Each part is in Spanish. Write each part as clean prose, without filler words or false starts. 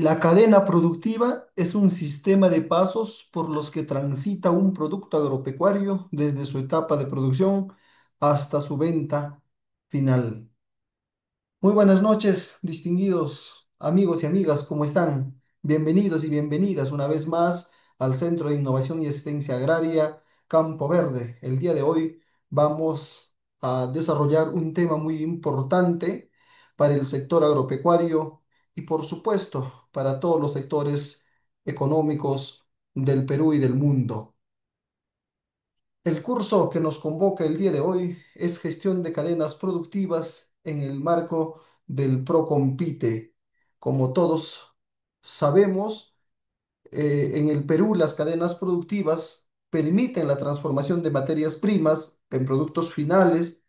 La cadena productiva es un sistema de pasos por los que transita un producto agropecuario desde su etapa de producción hasta su venta final. Muy buenas noches, distinguidos amigos y amigas, ¿cómo están? Bienvenidos y bienvenidas una vez más al Centro de Innovación y Asistencia Agraria Campo Verde. El día de hoy vamos a desarrollar un tema muy importante para el sector agropecuario y, por supuesto, para todos los sectores económicos del Perú y del mundo. El curso que nos convoca el día de hoy es Gestión de Cadenas Productivas en el marco del Procompite. Como todos sabemos, en el Perú las cadenas productivas permiten la transformación de materias primas en productos finales,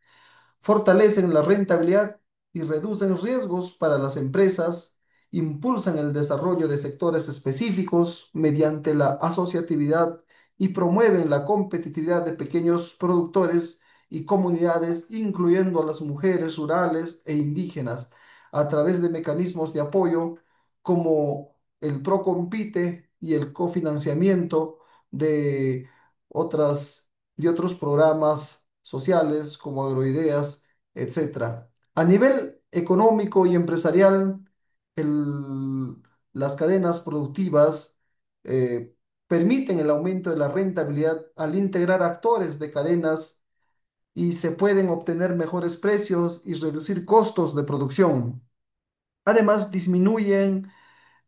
fortalecen la rentabilidad y reducen riesgos para las empresas, impulsan el desarrollo de sectores específicos mediante la asociatividad y promueven la competitividad de pequeños productores y comunidades, incluyendo a las mujeres rurales e indígenas, a través de mecanismos de apoyo como el Procompite y el cofinanciamiento de otras de otros programas sociales como Agroideas, etcétera. A nivel económico y empresarial, el- las cadenas productivas eh, permiten el aumento de la rentabilidad al integrar actores de cadenas y se pueden obtener mejores precios y reducir costos de producción. Además, disminuyen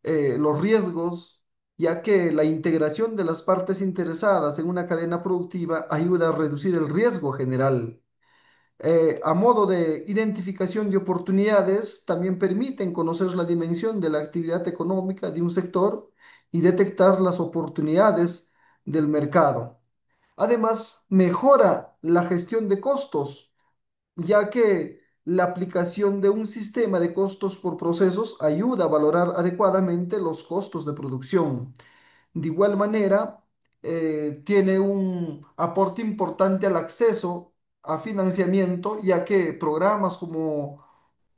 los riesgos, ya que la integración de las partes interesadas en una cadena productiva ayuda a reducir el riesgo general. A modo de identificación de oportunidades, también permiten conocer la dimensión de la actividad económica de un sector y detectar las oportunidades del mercado. Además, mejora la gestión de costos, ya que la aplicación de un sistema de costos por procesos ayuda a valorar adecuadamente los costos de producción. De igual manera, tiene un aporte importante al acceso a financiamiento, ya que programas como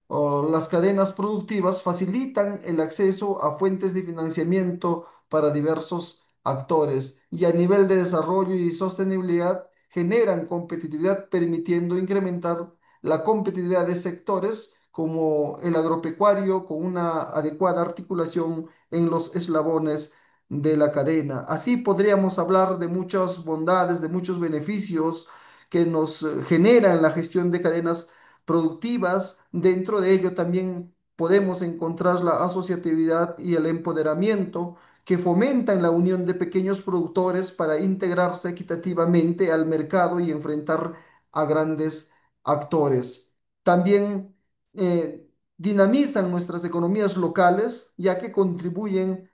las cadenas productivas facilitan el acceso a fuentes de financiamiento para diversos actores y a nivel de desarrollo y sostenibilidad generan competitividad, permitiendo incrementar la competitividad de sectores como el agropecuario con una adecuada articulación en los eslabones de la cadena. Así podríamos hablar de muchas bondades, de muchos beneficios que nos generan la gestión de cadenas productivas. Dentro de ello también podemos encontrar la asociatividad y el empoderamiento que fomentan la unión de pequeños productores para integrarse equitativamente al mercado y enfrentar a grandes actores. También dinamizan nuestras economías locales, ya que contribuyen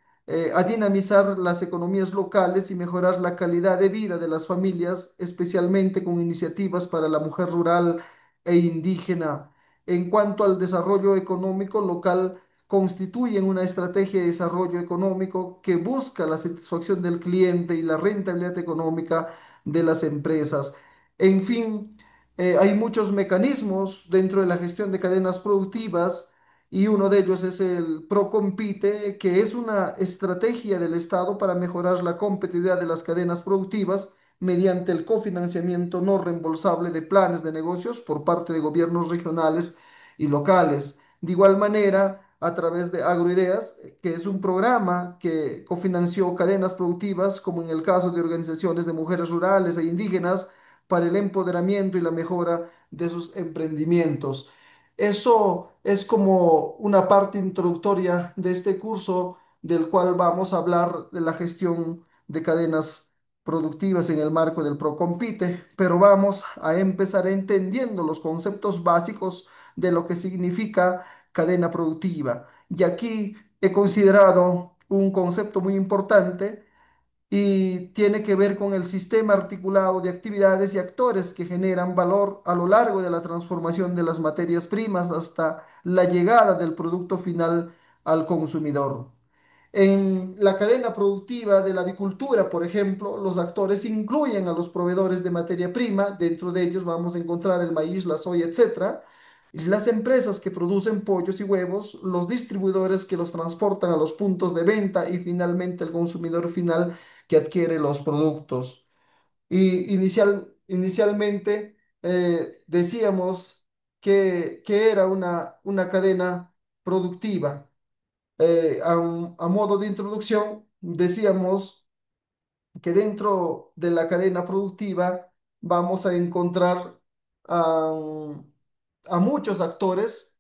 a dinamizar las economías locales y mejorar la calidad de vida de las familias, especialmente con iniciativas para la mujer rural e indígena. En cuanto al desarrollo económico local, constituyen una estrategia de desarrollo económico que busca la satisfacción del cliente y la rentabilidad económica de las empresas. En fin, hay muchos mecanismos dentro de la gestión de cadenas productivas y uno de ellos es el Procompite, que es una estrategia del Estado para mejorar la competitividad de las cadenas productivas mediante el cofinanciamiento no reembolsable de planes de negocios por parte de gobiernos regionales y locales. De igual manera, a través de Agroideas, que es un programa que cofinanció cadenas productivas, como en el caso de organizaciones de mujeres rurales e indígenas, para el empoderamiento y la mejora de sus emprendimientos. Eso es como una parte introductoria de este curso del cual vamos a hablar de la gestión de cadenas productivas en el marco del Procompite, pero vamos a empezar entendiendo los conceptos básicos de lo que significa cadena productiva. Y aquí he considerado un concepto muy importante y tiene que ver con el sistema articulado de actividades y actores que generan valor a lo largo de la transformación de las materias primas hasta la llegada del producto final al consumidor. En la cadena productiva de la avicultura, por ejemplo, los actores incluyen a los proveedores de materia prima, dentro de ellos vamos a encontrar el maíz, la soya, etcétera, Las empresas que producen pollos y huevos, los distribuidores que los transportan a los puntos de venta y finalmente el consumidor final que adquiere los productos. Y inicialmente decíamos que era una cadena productiva. A modo de introducción, decíamos que dentro de la cadena productiva vamos a encontrar a, a muchos actores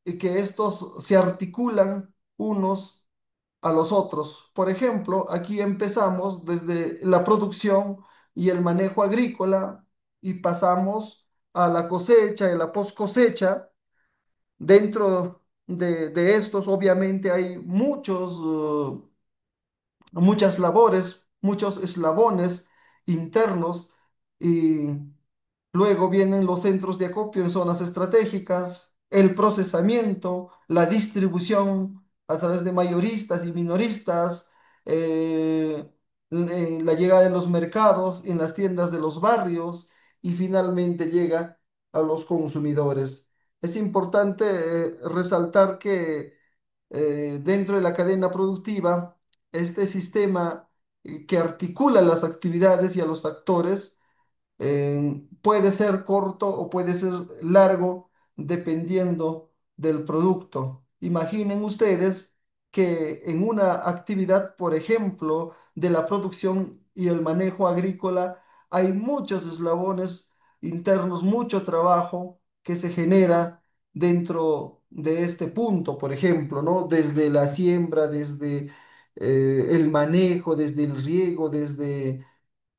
y que estos se articulan unos a los otros. Por ejemplo, aquí empezamos desde la producción y el manejo agrícola y pasamos a la cosecha y la post cosecha. Dentro de estos, obviamente, hay muchas labores, muchos eslabones internos y luego vienen los centros de acopio en zonas estratégicas, el procesamiento, la distribución a través de mayoristas y minoristas, la llegada en los mercados, en las tiendas de los barrios y finalmente llega a los consumidores. Es importante resaltar que dentro de la cadena productiva, este sistema que articula las actividades y a los actores, puede ser corto o puede ser largo dependiendo del producto. Imaginen ustedes que en una actividad, por ejemplo, de la producción y el manejo agrícola, hay muchos eslabones internos, mucho trabajo que se genera dentro de este punto, por ejemplo, ¿no? Desde la siembra, desde el manejo, desde el riego, desde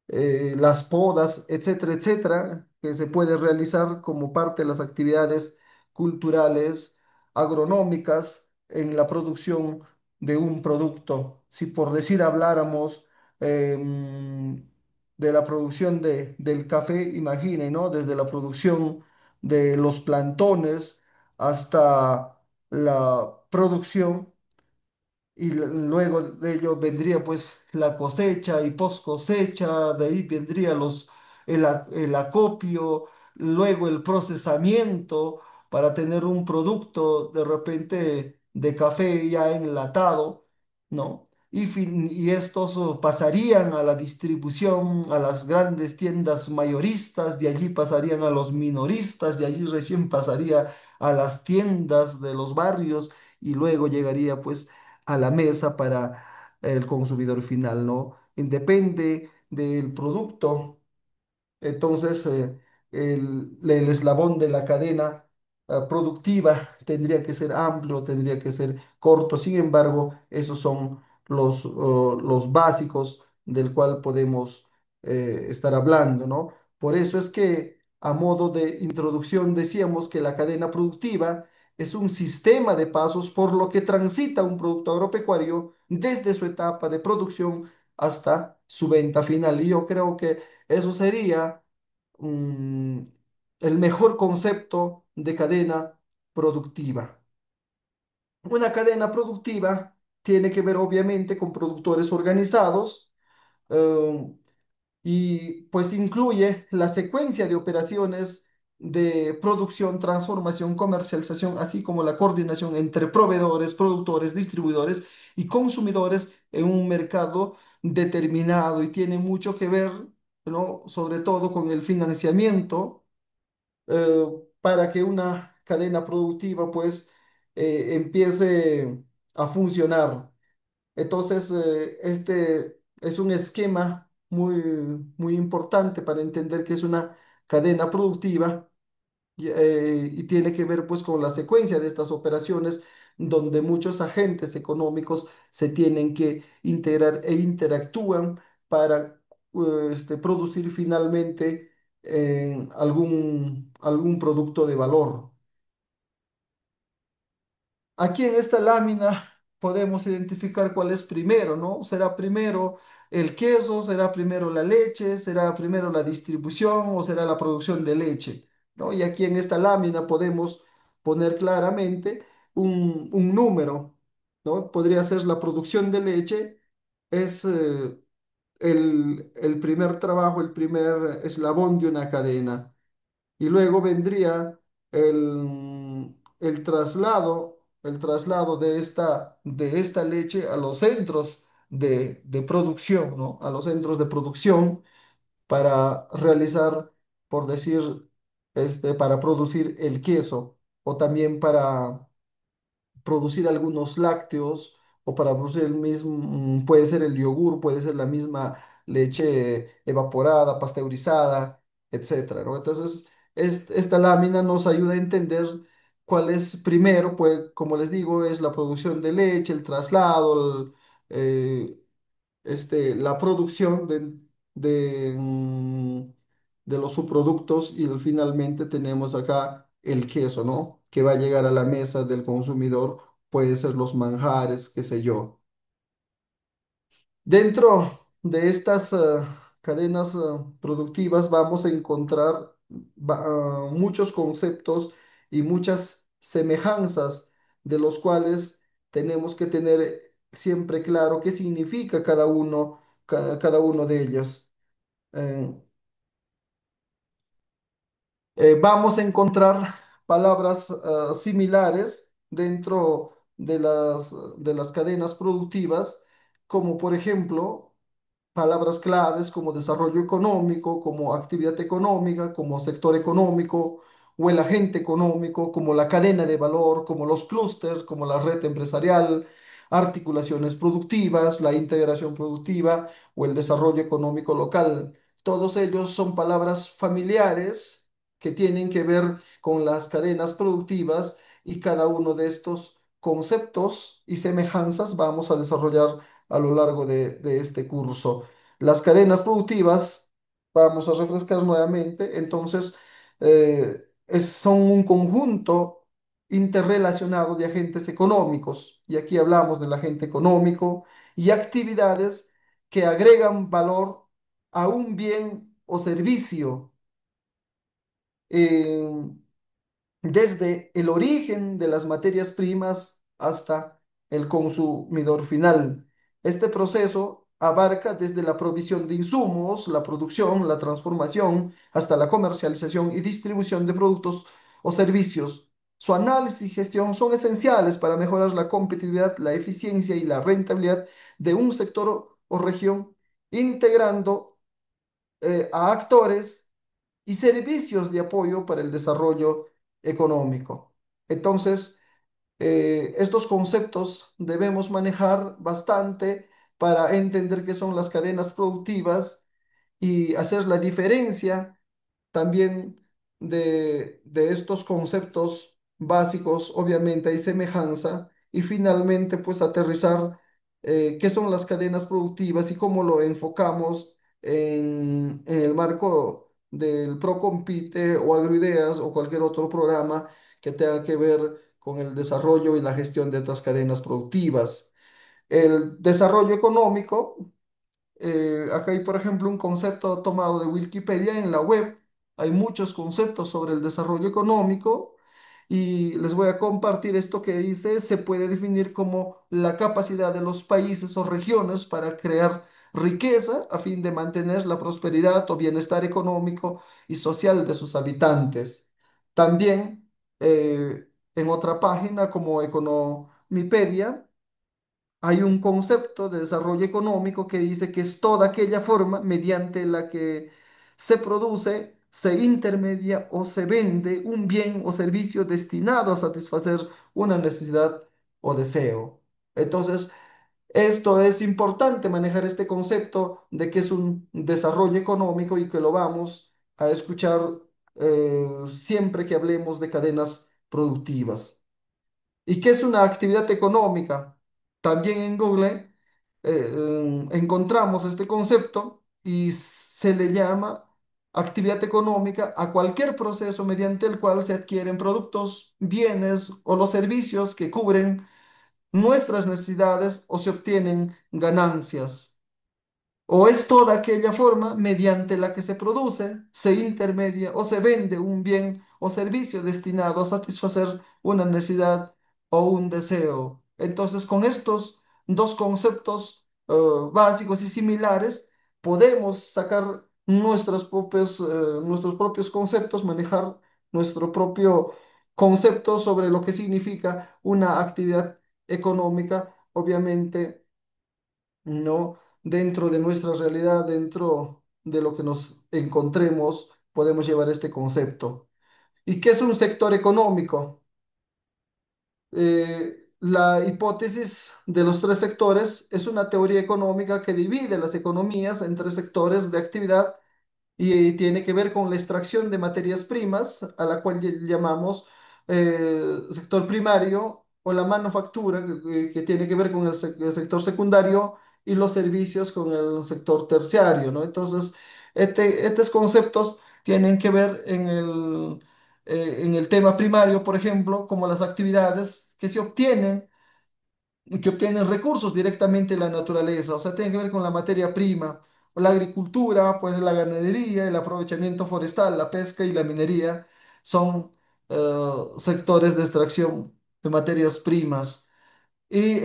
las podas, etcétera, etcétera, que se puede realizar como parte de las actividades culturales, agronómicas en la producción de un producto. Si por decir habláramos de la producción del café, imaginen, ¿no? Desde la producción de los plantones hasta la producción y luego de ello vendría pues la cosecha y post cosecha, de ahí vendría el acopio, luego el procesamiento para tener un producto de repente de café ya enlatado, ¿no? Y estos pasarían a la distribución, a las grandes tiendas mayoristas, de allí pasarían a los minoristas, de allí recién pasaría a las tiendas de los barrios y luego llegaría pues a la mesa para el consumidor final, ¿no? Depende del producto entonces, el eslabón de la cadena productiva tendría que ser amplio, tendría que ser corto. Sin embargo, esos son los básicos del cual podemos estar hablando, ¿no? Por eso es que a modo de introducción decíamos que la cadena productiva es un sistema de pasos por lo que transita un producto agropecuario desde su etapa de producción hasta su venta final. Y yo creo que eso sería mm, el mejor concepto de cadena productiva. Una cadena productiva tiene que ver obviamente con productores organizados eh, y pues incluye la secuencia de operaciones de producción, transformación, comercialización, así como la coordinación entre proveedores, productores, distribuidores y consumidores en un mercado determinado y tiene mucho que ver, ¿no? Sobre todo con el financiamiento eh, para que una cadena productiva pues empiece a funcionar. Entonces, este es un esquema muy importante para entender que es una cadena productiva y tiene que ver pues con la secuencia de estas operaciones donde muchos agentes económicos se tienen que integrar e interactúan para producir finalmente algún producto de valor. Aquí en esta lámina podemos identificar cuál es primero, ¿no? ¿Será primero el queso? ¿Será primero la leche? ¿Será primero la distribución o será la producción de leche? ¿No? Y aquí en esta lámina podemos poner claramente un número, ¿no? Podría ser la producción de leche, es el primer trabajo, el primer eslabón de una cadena. Y luego vendría el traslado de esta leche a los centros de producción, ¿no? A los centros de producción para realizar, por decir, para producir el queso o también para producir algunos lácteos o para producir el mismo, puede ser el yogur, puede ser la misma leche evaporada, pasteurizada, etcétera, ¿no? Entonces, esta lámina nos ayuda a entender cuál es primero, pues, como les digo, es la producción de leche, el traslado, la producción de los subproductos y finalmente tenemos acá el queso, ¿no? Que va a llegar a la mesa del consumidor, puede ser los manjares, qué sé yo. Dentro de estas cadenas productivas vamos a encontrar muchos conceptos y muchas semejanzas de los cuales tenemos que tener siempre claro qué significa cada uno de ellos. Eh, Vamos a encontrar palabras similares dentro de las cadenas productivas, como por ejemplo palabras claves como desarrollo económico, como actividad económica, como sector económico, o el agente económico, como la cadena de valor, como los clústeres, como la red empresarial, articulaciones productivas, la integración productiva o el desarrollo económico local. Todos ellos son palabras familiares que tienen que ver con las cadenas productivas y cada uno de estos conceptos y semejanzas vamos a desarrollar a lo largo de este curso. Las cadenas productivas, vamos a refrescar nuevamente, entonces son un conjunto interrelacionado de agentes económicos, y aquí hablamos del agente económico y actividades que agregan valor a un bien o servicio. eh, Desde el origen de las materias primas hasta el consumidor final. Este proceso abarca desde la provisión de insumos, la producción, la transformación, hasta la comercialización y distribución de productos o servicios. Su análisis y gestión son esenciales para mejorar la competitividad, la eficiencia y la rentabilidad de un sector o región, integrando a actores y servicios de apoyo para el desarrollo económico. Entonces, estos conceptos debemos manejar bastante para entender qué son las cadenas productivas y hacer la diferencia también de estos conceptos básicos. Obviamente hay semejanza y finalmente pues aterrizar qué son las cadenas productivas y cómo lo enfocamos en el marco del Procompite o Agroideas o cualquier otro programa que tenga que ver con el desarrollo y la gestión de estas cadenas productivas. El desarrollo económico, acá hay, por ejemplo, un concepto tomado de Wikipedia en la web. Hay muchos conceptos sobre el desarrollo económico y les voy a compartir esto que dice: se puede definir como la capacidad de los países o regiones para crear riqueza a fin de mantener la prosperidad o bienestar económico y social de sus habitantes. También en otra página como Economipedia hay un concepto de desarrollo económico que dice que es toda aquella forma mediante la que se produce, se intermedia o se vende un bien o servicio destinado a satisfacer una necesidad o deseo. Entonces, esto es importante manejar este concepto de que es un desarrollo económico y que lo vamos a escuchar siempre que hablemos de cadenas productivas. ¿Y qué es una actividad económica? También en Google encontramos este concepto y se le llama actividad económica a cualquier proceso mediante el cual se adquieren productos, bienes o los servicios que cubren nuestras necesidades o se obtienen ganancias. O es toda aquella forma mediante la que se produce, se intermedia o se vende un bien o servicio destinado a satisfacer una necesidad o un deseo. Entonces, con estos dos conceptos básicos y similares, podemos sacar nuestros propios conceptos, manejar nuestro propio conceptos sobre lo que significa una actividad económica, obviamente no dentro de nuestra realidad, dentro de lo que nos encontremos, podemos llevar este concepto. ¿Y qué es un sector económico? La hipótesis de los tres sectores es una teoría económica que divide las economías en tres sectores de actividad y tiene que ver con la extracción de materias primas, a la cual llamamos sector primario, o la manufactura, que tiene que ver con el sector secundario, y los servicios con el sector terciario, ¿no? Entonces, estos conceptos tienen que ver en el tema primario, por ejemplo, como las actividades que obtienen recursos directamente de la naturaleza, o sea, tiene que ver con la materia prima, o la agricultura, pues la ganadería, el aprovechamiento forestal, la pesca y la minería son sectores de extracción de materias primas. Y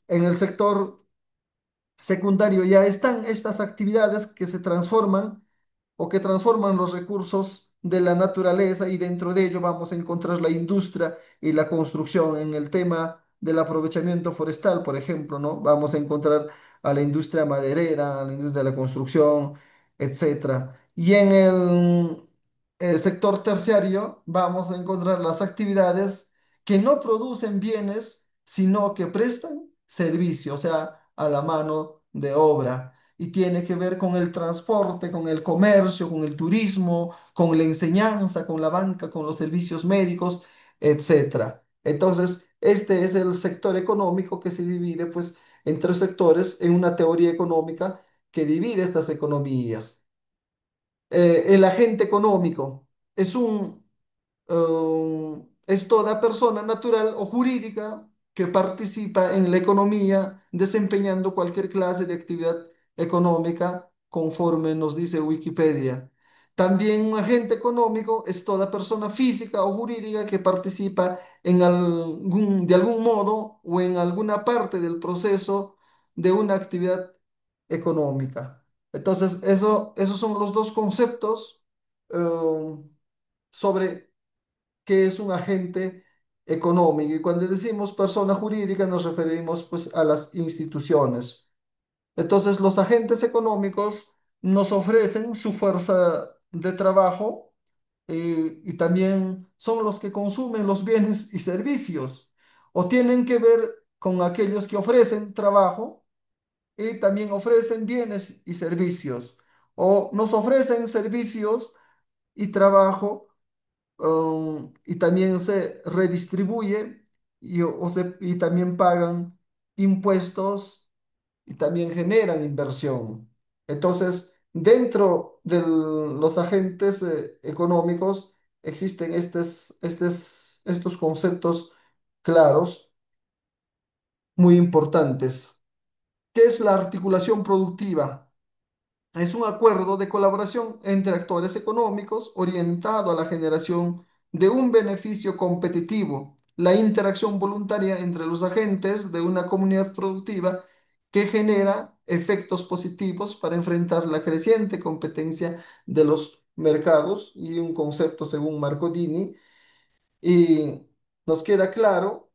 en el sector secundario ya están estas actividades que se transforman o que transforman los recursos de la naturaleza y dentro de ello vamos a encontrar la industria y la construcción. En el tema del aprovechamiento forestal, por ejemplo, ¿no? Vamos a encontrar a la industria maderera, a la industria de la construcción, etcétera. Y en el sector terciario vamos a encontrar las actividades que no producen bienes, sino que prestan servicio, o sea, a la mano de obra y tiene que ver con el transporte, con el comercio, con el turismo, con la enseñanza, con la banca, con los servicios médicos, etcétera. Entonces, este es el sector económico que se divide pues en tres sectores en una teoría económica que divide estas economías. El agente económico es es toda persona natural o jurídica que participa en la economía desempeñando cualquier clase de actividad económica conforme nos dice Wikipedia. También un agente económico es toda persona física o jurídica que participa de algún modo o en alguna parte del proceso de una actividad económica. Entonces, esos son los dos conceptos sobre qué es un agente económico. Y cuando decimos persona jurídica nos referimos pues a las instituciones. Entonces, los agentes económicos nos ofrecen su fuerza de trabajo y también son los que consumen los bienes y servicios o tienen que ver con aquellos que ofrecen trabajo y también ofrecen bienes y servicios o nos ofrecen servicios y trabajo y también se redistribuye y también pagan impuestos y también generan inversión. Entonces, dentro de los agentes económicos existen estos conceptos claros, muy importantes. ¿Qué es la articulación productiva? Es un acuerdo de colaboración entre actores económicos orientado a la generación de un beneficio competitivo, la interacción voluntaria entre los agentes de una comunidad productiva que genera efectos positivos para enfrentar la creciente competencia de los mercados y un concepto según Marco Dini. Y nos queda claro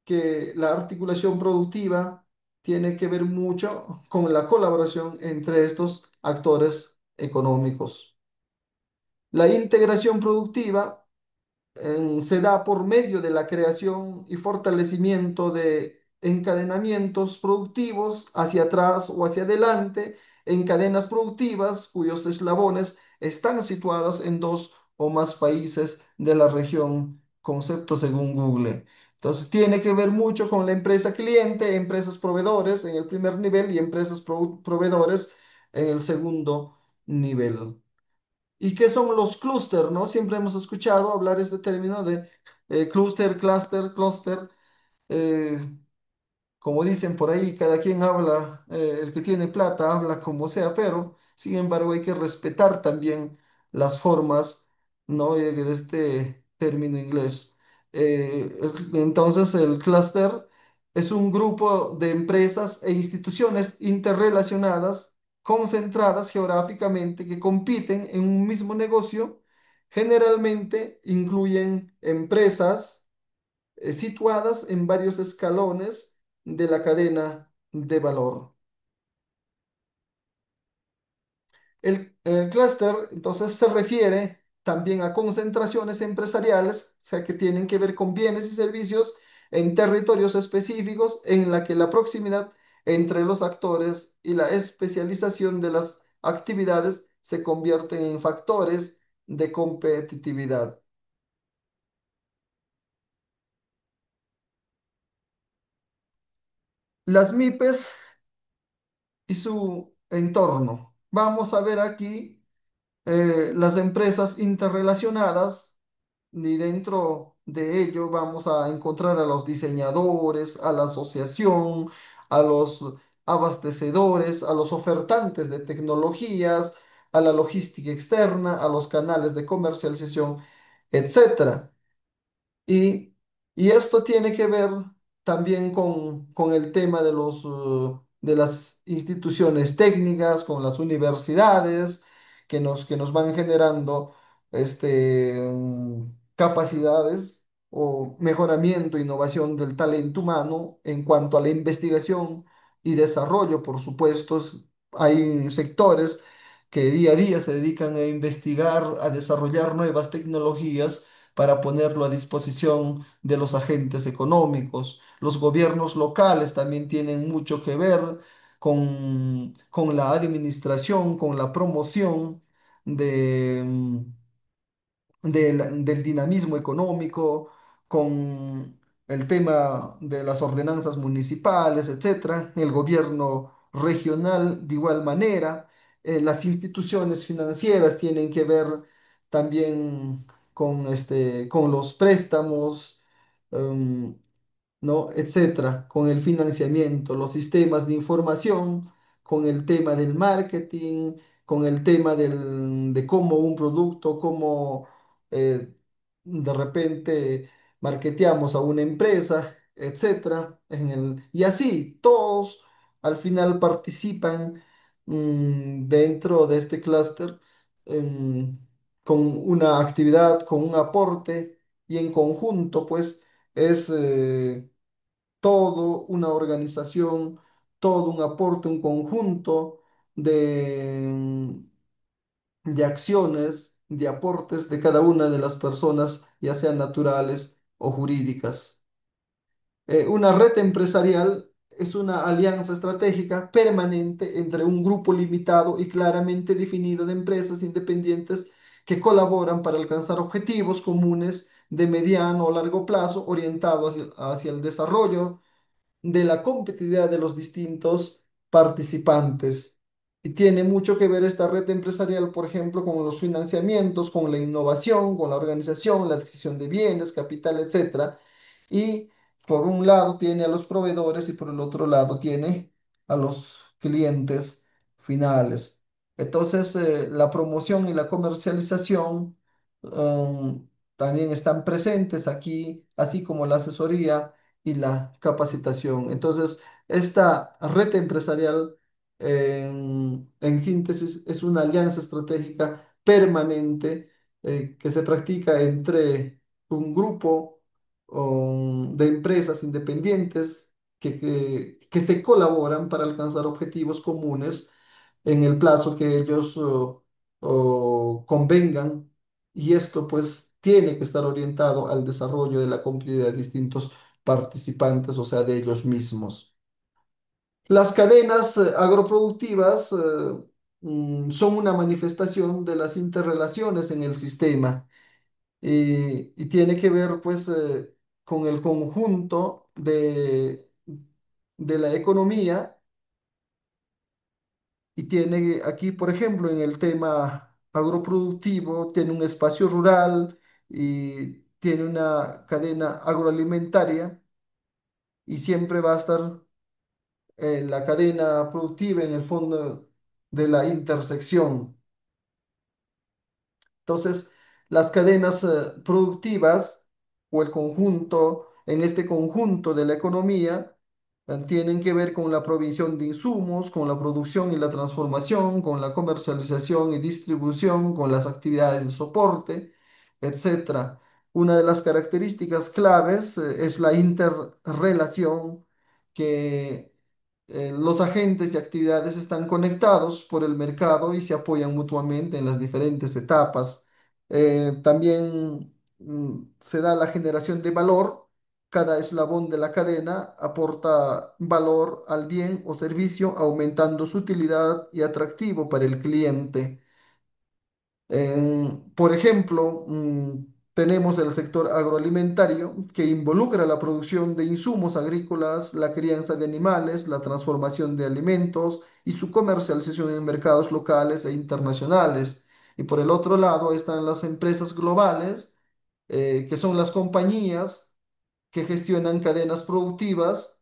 que la articulación productiva tiene que ver mucho con la colaboración entre estos actores económicos. La integración productiva se da por medio de la creación y fortalecimiento de encadenamientos productivos hacia atrás o hacia adelante en cadenas productivas cuyos eslabones están situados en dos o más países de la región, concepto según Google. Entonces, tiene que ver mucho con la empresa cliente, empresas proveedores en el primer nivel y empresas proveedores en el segundo nivel. ¿Y qué son los clúster, no? Siempre hemos escuchado hablar este término de clúster, cluster, clúster. eh, Como dicen por ahí, cada quien habla, el que tiene plata habla como sea, pero sin embargo hay que respetar también las formas, ¿no? De este término inglés. Entonces, el clúster es un grupo de empresas e instituciones interrelacionadas, concentradas geográficamente, que compiten en un mismo negocio Generalmente incluyen empresas situadas en varios escalones de la cadena de valor. El clúster, entonces, se refiere también a concentraciones empresariales, o sea, que tienen que ver con bienes y servicios en territorios específicos en la que la proximidad entre los actores y la especialización de las actividades se convierten en factores de competitividad. Las MIPES y su entorno. Vamos a ver aquí las empresas interrelacionadas y dentro de ello vamos a encontrar a los diseñadores, a la asociación, a los abastecedores, a los ofertantes de tecnologías, a la logística externa, a los canales de comercialización, etcétera. Y, y esto tiene que ver también con el tema de de las instituciones técnicas, con las universidades, que nos van generando capacidades o mejoramiento, innovación del talento humano en cuanto a la investigación y desarrollo. Por supuesto, hay sectores que día a día se dedican a investigar, a desarrollar nuevas tecnologías para ponerlo a disposición de los agentes económicos. Los gobiernos locales también tienen mucho que ver con la administración, con la promoción de, del dinamismo económico, con el tema de las ordenanzas municipales, etcétera, el gobierno regional de igual manera, las instituciones financieras tienen que ver también con los préstamos, em, ¿no? Etcétera, con el financiamiento, los sistemas de información, con el tema del marketing, con el tema de cómo un producto, cómo eh, de repente marketeamos a una empresa, etcétera, y así todos al final participan dentro de este clúster em, con una actividad, con un aporte y en conjunto, pues es todo una organización, todo un aporte, un conjunto de, de acciones, de aportes de cada una de las personas, ya sean naturales o jurídicas. Una red empresarial es una alianza estratégica permanente entre un grupo limitado y claramente definido de empresas independientes que colaboran para alcanzar objetivos comunes de mediano o largo plazo orientados hacia el desarrollo de la competitividad de los distintos participantes. Y tiene mucho que ver esta red empresarial, por ejemplo, con los financiamientos, con la innovación, con la organización, la adquisición de bienes, capital, etcétera. Y por un lado tiene a los proveedores y por el otro lado tiene a los clientes finales. Entonces, la promoción y la comercialización también están presentes aquí, así como la asesoría y la capacitación. Entonces, esta red empresarial, en síntesis, es una alianza estratégica permanente que se practica entre un grupo de empresas independientes que se colaboran para alcanzar objetivos comunes en el plazo que ellos convengan. Y esto pues tiene que estar orientado al desarrollo de la competitividad de distintos participantes, o sea, de ellos mismos. Las cadenas agroproductivas son una manifestación de las interrelaciones en el sistema y tiene que ver pues con el conjunto de la economía y tiene aquí, por ejemplo, en el tema agroproductivo, tiene un espacio rural y tiene una cadena agroalimentaria y siempre va a estar la cadena productiva en el fondo de la intersección. Entonces, las cadenas productivas o el conjunto, en este conjunto de la economía, tienen que ver con la provisión de insumos, con la producción y la transformación, con la comercialización y distribución, con las actividades de soporte. etcétera. Una de las características claves es la interrelación que los agentes y actividades están conectados por el mercado y se apoyan mutuamente en las diferentes etapas. También se da la generación de valor. Cada eslabón de la cadena aporta valor al bien o servicio, aumentando su utilidad y atractivo para el cliente. Por ejemplo, tenemos el sector agroalimentario que involucra la producción de insumos agrícolas, la crianza de animales, la transformación de alimentos y su comercialización en mercados locales e internacionales. Y por el otro lado están las empresas globales, que son las compañías que gestionan cadenas productivas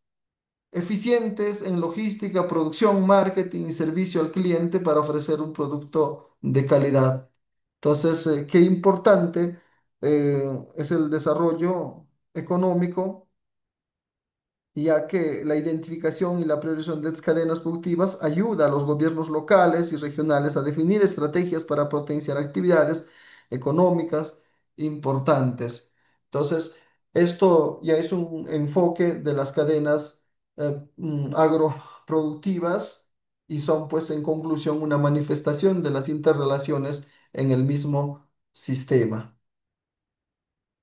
eficientes en logística, producción, marketing y servicio al cliente para ofrecer un producto de calidad. Entonces, qué importante es el desarrollo económico, ya que la identificación y la priorización de estas cadenas productivas ayuda a los gobiernos locales y regionales a definir estrategias para potenciar actividades económicas importantes. Entonces, esto ya es un enfoque de las cadenas agroproductivas y son, pues, en conclusión, una manifestación de las interrelaciones en el mismo sistema.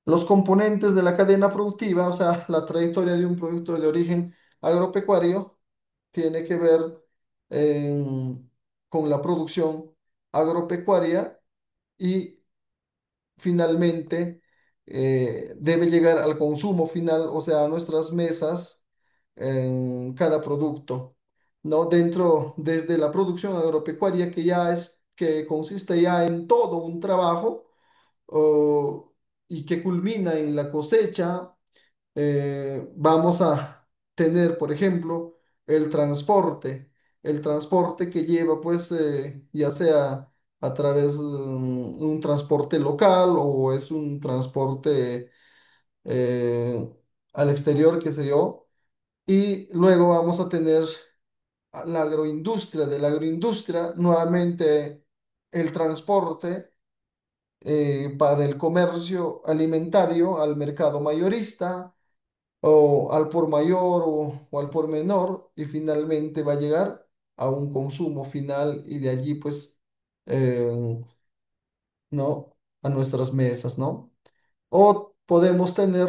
Los componentes de la cadena productiva, o sea, la trayectoria de un producto de origen agropecuario, tiene que ver con la producción agropecuaria y finalmente debe llegar al consumo final, o sea, a nuestras mesas en cada producto, ¿no? Dentro, desde la producción agropecuaria, que consiste ya en todo un trabajo y que culmina en la cosecha. Vamos a tener, por ejemplo, el transporte, el transporte que lleva, pues, ya sea a través de un transporte local o es un transporte eh, al exterior, qué sé yo. Y luego vamos a tener a la agroindustria, de la agroindustria, nuevamente el transporte para el comercio alimentario al mercado mayorista o al por mayor o al por menor y finalmente va a llegar a un consumo final y de allí pues no a nuestras mesas, ¿no? O podemos tener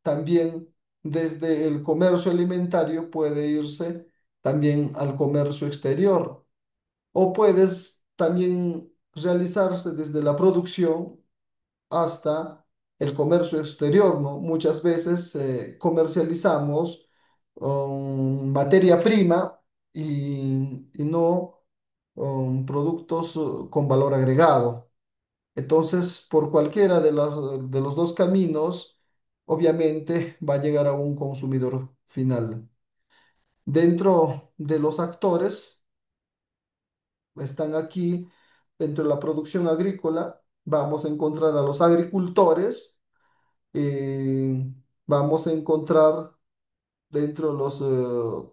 también desde el comercio alimentario puede irse también al comercio exterior o puedes también realizarse desde la producción hasta el comercio exterior, ¿no? Muchas veces comercializamos materia prima y no productos con valor agregado. Entonces, por cualquiera de los dos caminos, obviamente va a llegar a un consumidor final. Dentro de los actores están aquí, dentro de la producción agrícola, vamos a encontrar a los agricultores. eh, Vamos a encontrar dentro de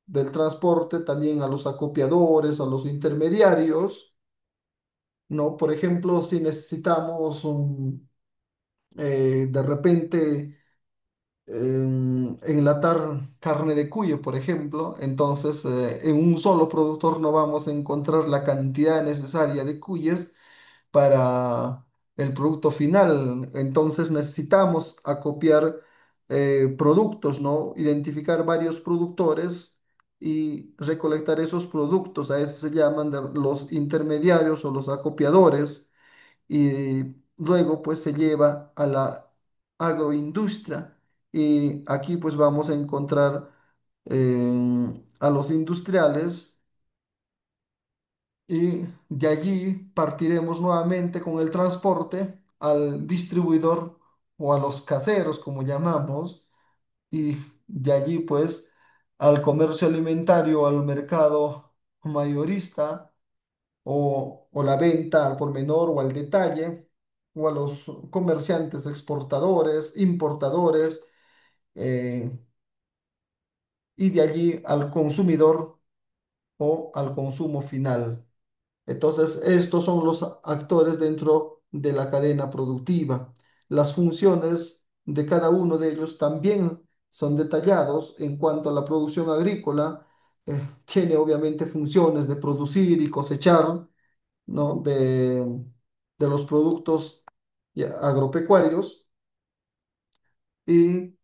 del transporte también a los acopiadores, a los intermediarios, ¿no? Por ejemplo, si necesitamos de repente enlatar carne de cuyo, por ejemplo, entonces en un solo productor no vamos a encontrar la cantidad necesaria de cuyes para el producto final. Entonces necesitamos acopiar productos, ¿no? Identificar varios productores y recolectar esos productos. A eso se llaman los intermediarios o los acopiadores. Y luego pues se lleva a la agroindustria. Y aquí pues vamos a encontrar a los industriales y de allí partiremos nuevamente con el transporte al distribuidor o a los caseros, como llamamos, y de allí pues al comercio alimentario, al mercado mayorista o la venta al por menor o al detalle, o a los comerciantes exportadores, importadores, eh, y de allí al consumidor o al consumo final. Entonces, estos son los actores dentro de la cadena productiva. Las funciones de cada uno de ellos también son detallados en cuanto a la producción agrícola. Tiene obviamente funciones de producir y cosechar, ¿no? De los productos agropecuarios y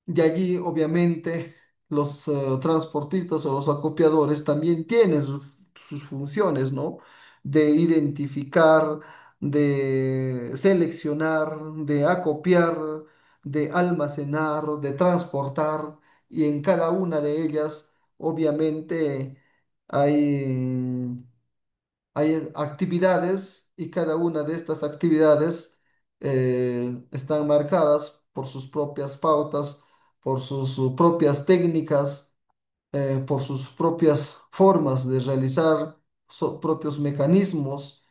de allí, obviamente, los transportistas o los acopiadores también tienen sus funciones, ¿no? De identificar, de seleccionar, de acopiar, de almacenar, de transportar, y en cada una de ellas, obviamente, hay hay actividades y cada una de estas actividades están marcadas por sus propias pautas, por sus propias técnicas, por sus propias formas de realizar, propios mecanismos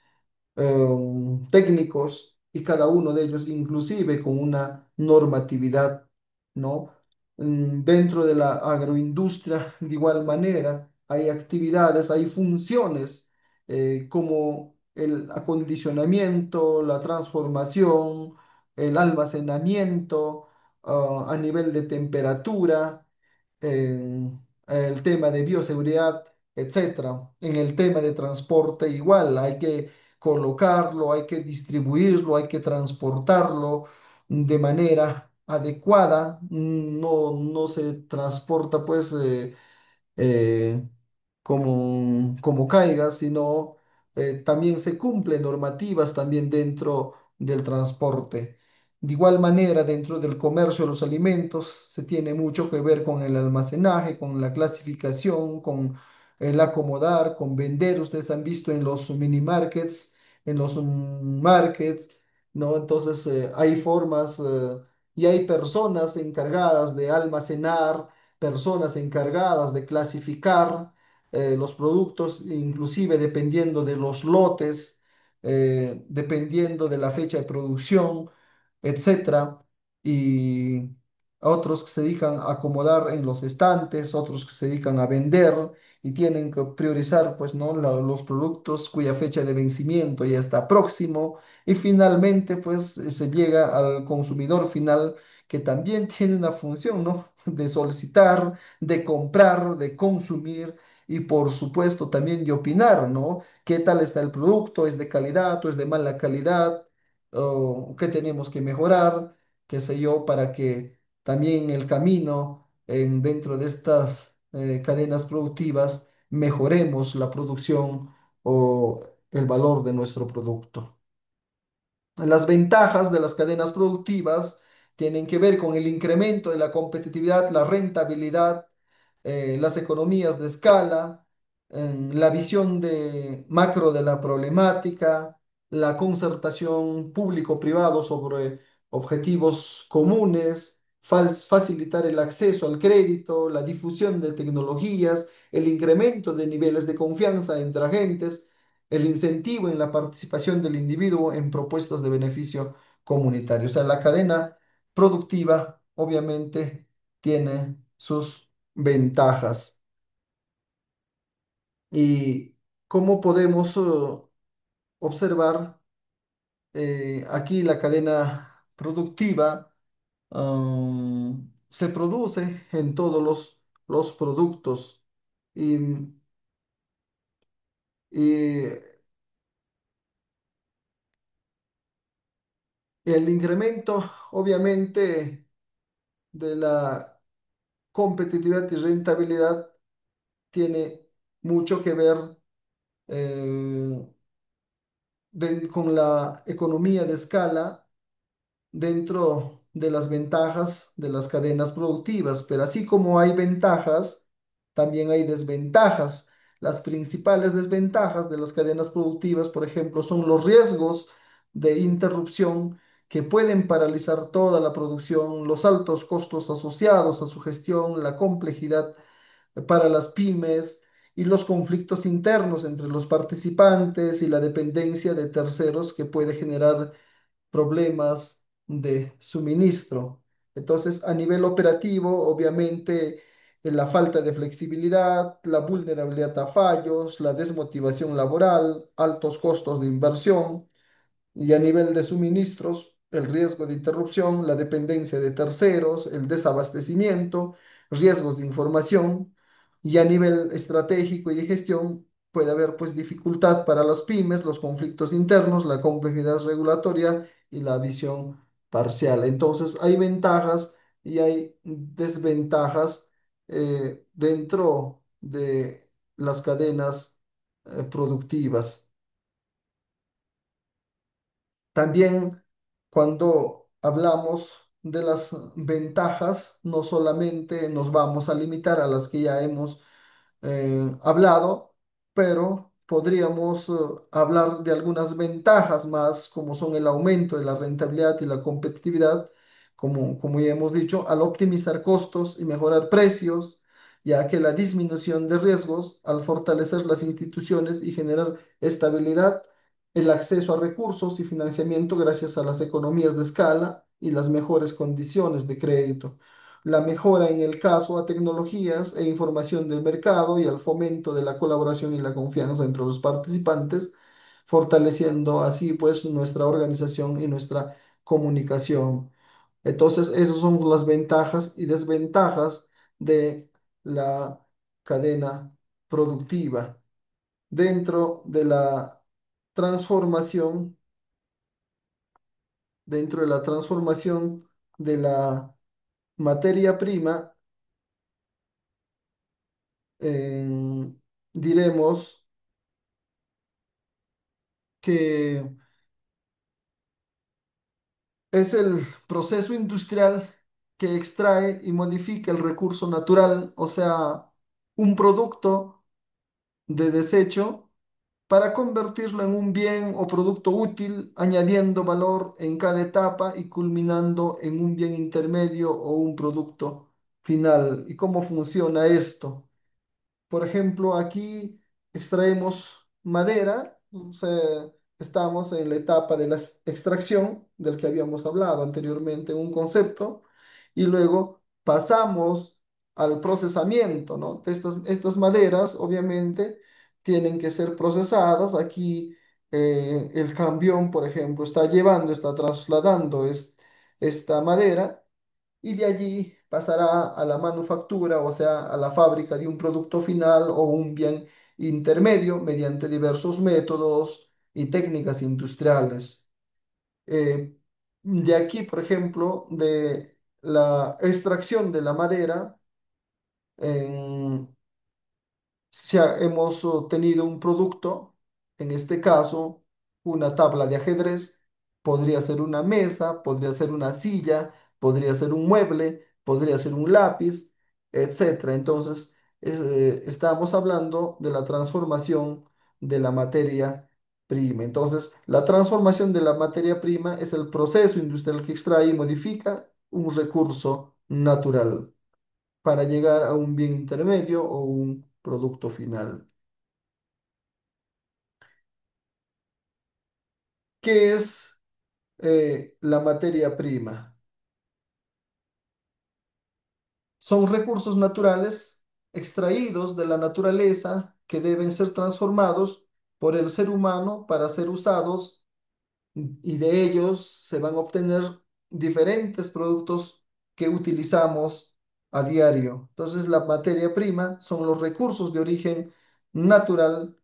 técnicos y cada uno de ellos inclusive con una normatividad, ¿no? Dentro de la agroindustria, de igual manera, hay actividades, hay funciones como el acondicionamiento, la transformación, el almacenamiento a nivel de temperatura, el tema de bioseguridad, etcétera. En el tema de transporte igual, hay que colocarlo, hay que distribuirlo, hay que transportarlo de manera adecuada. No se transporta pues eh, como caiga, sino también se cumplen normativas también dentro del transporte. De igual manera, dentro del comercio de los alimentos se tiene mucho que ver con el almacenaje, con la clasificación, con el acomodar, con vender. Ustedes han visto en los mini markets, en los markets, ¿no? Entonces hay formas y hay personas encargadas de almacenar, personas encargadas de clasificar los productos, inclusive dependiendo de los lotes, dependiendo de la fecha de producción, etcétera. Y otros que se dedican a acomodar en los estantes, otros que se dedican a vender y tienen que priorizar, pues, ¿no? Los productos cuya fecha de vencimiento ya está próximo. Y finalmente, pues, se llega al consumidor final que también tiene una función, ¿no? De solicitar, de comprar, de consumir y por supuesto también de opinar, ¿no? ¿Qué tal está el producto? ¿Es de calidad o es de mala calidad? ¿O qué tenemos que mejorar? ¿Qué sé yo? Para que también el camino dentro de estas cadenas productivas mejoremos la producción o el valor de nuestro producto. Las ventajas de las cadenas productivas tienen que ver con el incremento de la competitividad, la rentabilidad, las economías de escala, la visión de macro de la problemática, la concertación público-privado sobre objetivos comunes, facilitar el acceso al crédito, la difusión de tecnologías, el incremento de niveles de confianza entre agentes, el incentivo en la participación del individuo en propuestas de beneficio comunitario. O sea, la cadena productiva obviamente tiene sus ventajas. ¿Y cómo podemos observar aquí la cadena productiva? Se produce en todos los productos y, y el incremento obviamente de la competitividad y rentabilidad tiene mucho que ver eh, con la economía de escala dentro de las ventajas de las cadenas productivas, pero así como hay ventajas, también hay desventajas. Las principales desventajas de las cadenas productivas, por ejemplo, son los riesgos de interrupción que pueden paralizar toda la producción, los altos costos asociados a su gestión, la complejidad para las pymes y los conflictos internos entre los participantes y la dependencia de terceros que puede generar problemas de suministro. Entonces, a nivel operativo, obviamente, la falta de flexibilidad, la vulnerabilidad a fallos, la desmotivación laboral, altos costos de inversión, Y a nivel de suministros, el riesgo de interrupción, la dependencia de terceros, el desabastecimiento, riesgos de información. Y a nivel estratégico y de gestión, puede haber pues dificultad para las pymes, los conflictos internos, la complejidad regulatoria y la visión parcial. Entonces, hay ventajas y hay desventajas dentro de las cadenas productivas. También cuando hablamos de las ventajas, no solamente nos vamos a limitar a las que ya hemos hablado, pero podríamos hablar de algunas ventajas más, como son el aumento de la rentabilidad y la competitividad, como ya hemos dicho, al optimizar costos y mejorar precios, ya que la disminución de riesgos, al fortalecer las instituciones y generar estabilidad, el acceso a recursos y financiamiento gracias a las economías de escala y las mejores condiciones de crédito, la mejora en el caso a tecnologías e información del mercado y al fomento de la colaboración y la confianza entre los participantes, fortaleciendo así pues nuestra organización y nuestra comunicación. Entonces, esas son las ventajas y desventajas de la cadena productiva. Dentro de la transformación, dentro de la transformación de la materia prima, diremos que es el proceso industrial que extrae y modifica el recurso natural, o sea, un producto de desecho, para convertirlo en un bien o producto útil, añadiendo valor en cada etapa y culminando en un bien intermedio o un producto final. ¿Y cómo funciona esto? Por ejemplo, aquí extraemos madera, o sea, estamos en la etapa de la extracción del que habíamos hablado anteriormente en un concepto, y luego pasamos al procesamiento, ¿no? Estas maderas, obviamente, tienen que ser procesadas. Aquí el camión, por ejemplo, está llevando, está trasladando esta madera y de allí pasará a la manufactura, o sea, a la fábrica de un producto final o un bien intermedio mediante diversos métodos y técnicas industriales. Eh, de aquí, por ejemplo, de la extracción de la madera, en si hemos obtenido un producto, en este caso una tabla de ajedrez, podría ser una mesa, podría ser una silla, podría ser un mueble, podría ser un lápiz, etcétera. Entonces, estamos hablando de la transformación de la materia prima. Entonces, la transformación de la materia prima es el proceso industrial que extrae y modifica un recurso natural para llegar a un bien intermedio o un producto final. ¿Qué es la materia prima? Son recursos naturales extraídos de la naturaleza que deben ser transformados por el ser humano para ser usados, y de ellos se van a obtener diferentes productos que utilizamos a diario. Entonces, la materia prima son los recursos de origen natural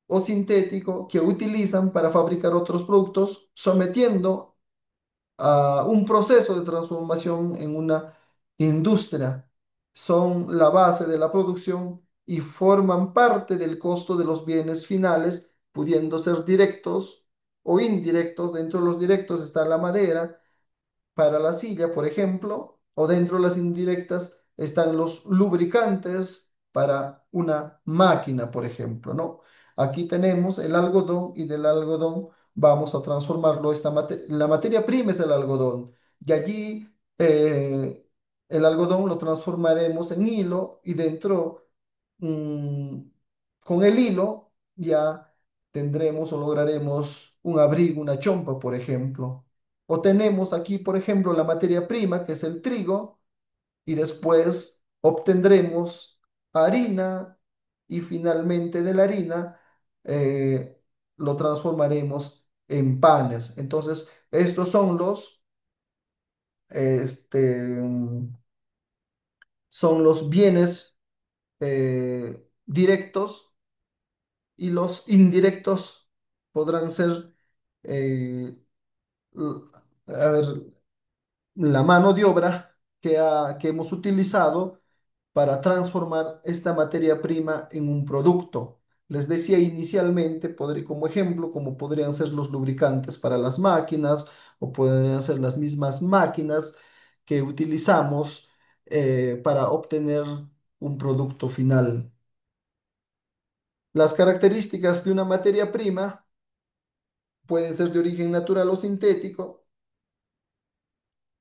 o sintético que utilizan para fabricar otros productos, sometiendo a un proceso de transformación en una industria. Son la base de la producción y forman parte del costo de los bienes finales, pudiendo ser directos o indirectos. Dentro de los directos está la madera para la silla, por ejemplo, o dentro de las indirectas están los lubricantes para una máquina, por ejemplo, ¿no? Aquí tenemos el algodón y del algodón vamos a transformarlo. La materia prima es el algodón y allí el algodón lo transformaremos en hilo y dentro mm, con el hilo ya tendremos o lograremos un abrigo, una chompa, por ejemplo. O tenemos aquí, por ejemplo, la materia prima, que es el trigo, y después obtendremos harina y finalmente de la harina eh, lo transformaremos en panes. Entonces, estos este, son los bienes directos y los indirectos podrán ser, eh, l- a ver, la mano de obra que hemos utilizado para transformar esta materia prima en un producto. Les decía inicialmente, como ejemplo, como podrían ser los lubricantes para las máquinas o podrían ser las mismas máquinas que utilizamos para obtener un producto final. Las características de una materia prima pueden ser de origen natural o sintético.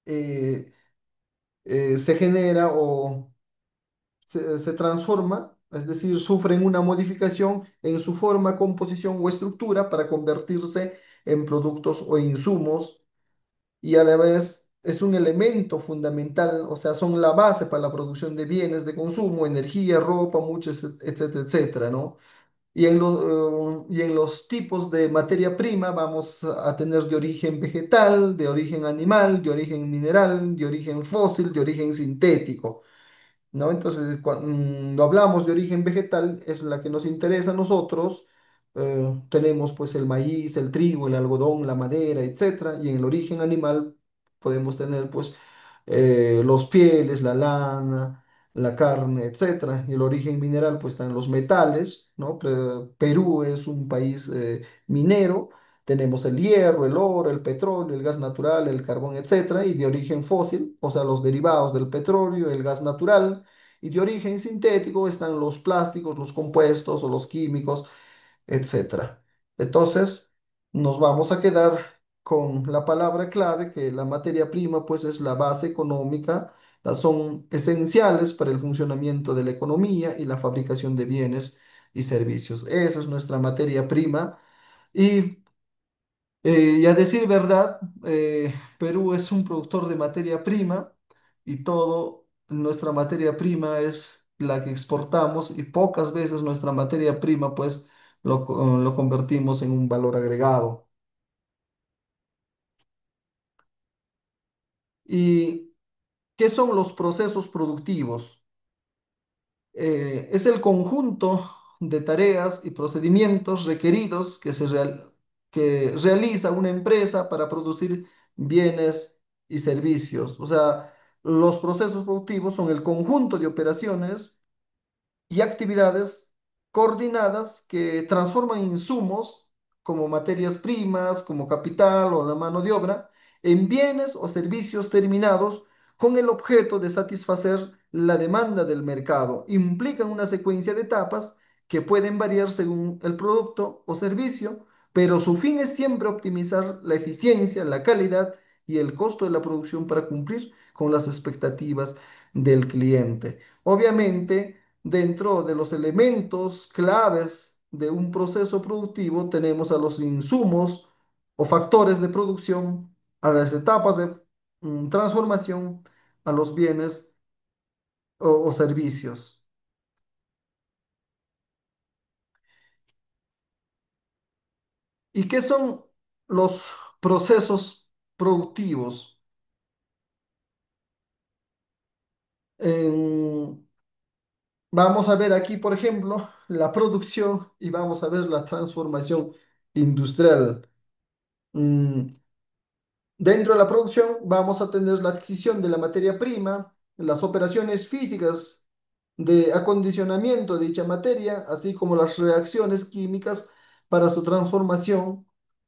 eh, Se genera o se transforma, es decir, sufren una modificación en su forma, composición o estructura para convertirse en productos o insumos y a la vez es un elemento fundamental, o sea, son la base para la producción de bienes de consumo, energía, ropa, muchos, etcétera, etcétera, ¿no? Y en los tipos de materia prima vamos a tener de origen vegetal, de origen animal, de origen mineral, de origen fósil, de origen sintético. ¿No? Entonces, cuando hablamos de origen vegetal, es la que nos interesa a nosotros. Tenemos pues el maíz, el trigo, el algodón, la madera, etcétera. Y en el origen animal podemos tener pues los pieles, la lana, la carne, etcétera. Y el origen mineral pues están los metales, ¿no? Perú es un país minero. Tenemos el hierro, el oro, el petróleo, el gas natural, el carbón, etcétera, y de origen fósil, o sea, los derivados del petróleo, el gas natural, y de origen sintético están los plásticos, los compuestos o los químicos, etcétera. Entonces, nos vamos a quedar con la palabra clave que la materia prima pues es la base económica, son esenciales para el funcionamiento de la economía y la fabricación de bienes y servicios. Eso es nuestra materia prima. Y y a decir verdad, Perú es un productor de materia prima y todo nuestra materia prima es la que exportamos y pocas veces nuestra materia prima pues lo convertimos en un valor agregado. ¿Y qué son los procesos productivos? Es el conjunto de tareas y procedimientos requeridos que realiza una empresa para producir bienes y servicios. O sea, los procesos productivos son el conjunto de operaciones y actividades coordinadas que transforman insumos como materias primas, como capital o la mano de obra, en bienes o servicios terminados con el objeto de satisfacer la demanda del mercado. Implican una secuencia de etapas que pueden variar según el producto o servicio, pero su fin es siempre optimizar la eficiencia, la calidad y el costo de la producción para cumplir con las expectativas del cliente. Obviamente, dentro de los elementos claves de un proceso productivo tenemos a los insumos o factores de producción, a las etapas de transformación, a los bienes o servicios. ¿Y qué son los procesos productivos? En- Vamos a ver aquí, por ejemplo, la producción y vamos a ver la transformación industrial. Mm, Dentro de la producción vamos a tener la adquisición de la materia prima, las operaciones físicas de acondicionamiento de dicha materia, así como las reacciones químicas para su transformación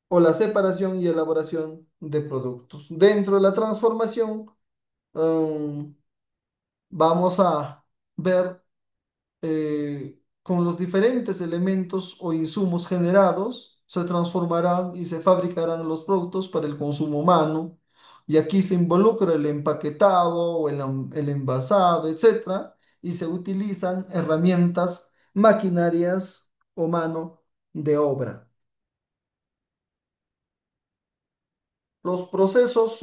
o la separación y elaboración de productos. Dentro de la transformación, um, vamos a ver con los diferentes elementos o insumos generados, se transformarán y se fabricarán los productos para el consumo humano. Y aquí se involucra el empaquetado o el envasado, etcétera, y se utilizan herramientas, maquinarias o mano de obra. Los procesos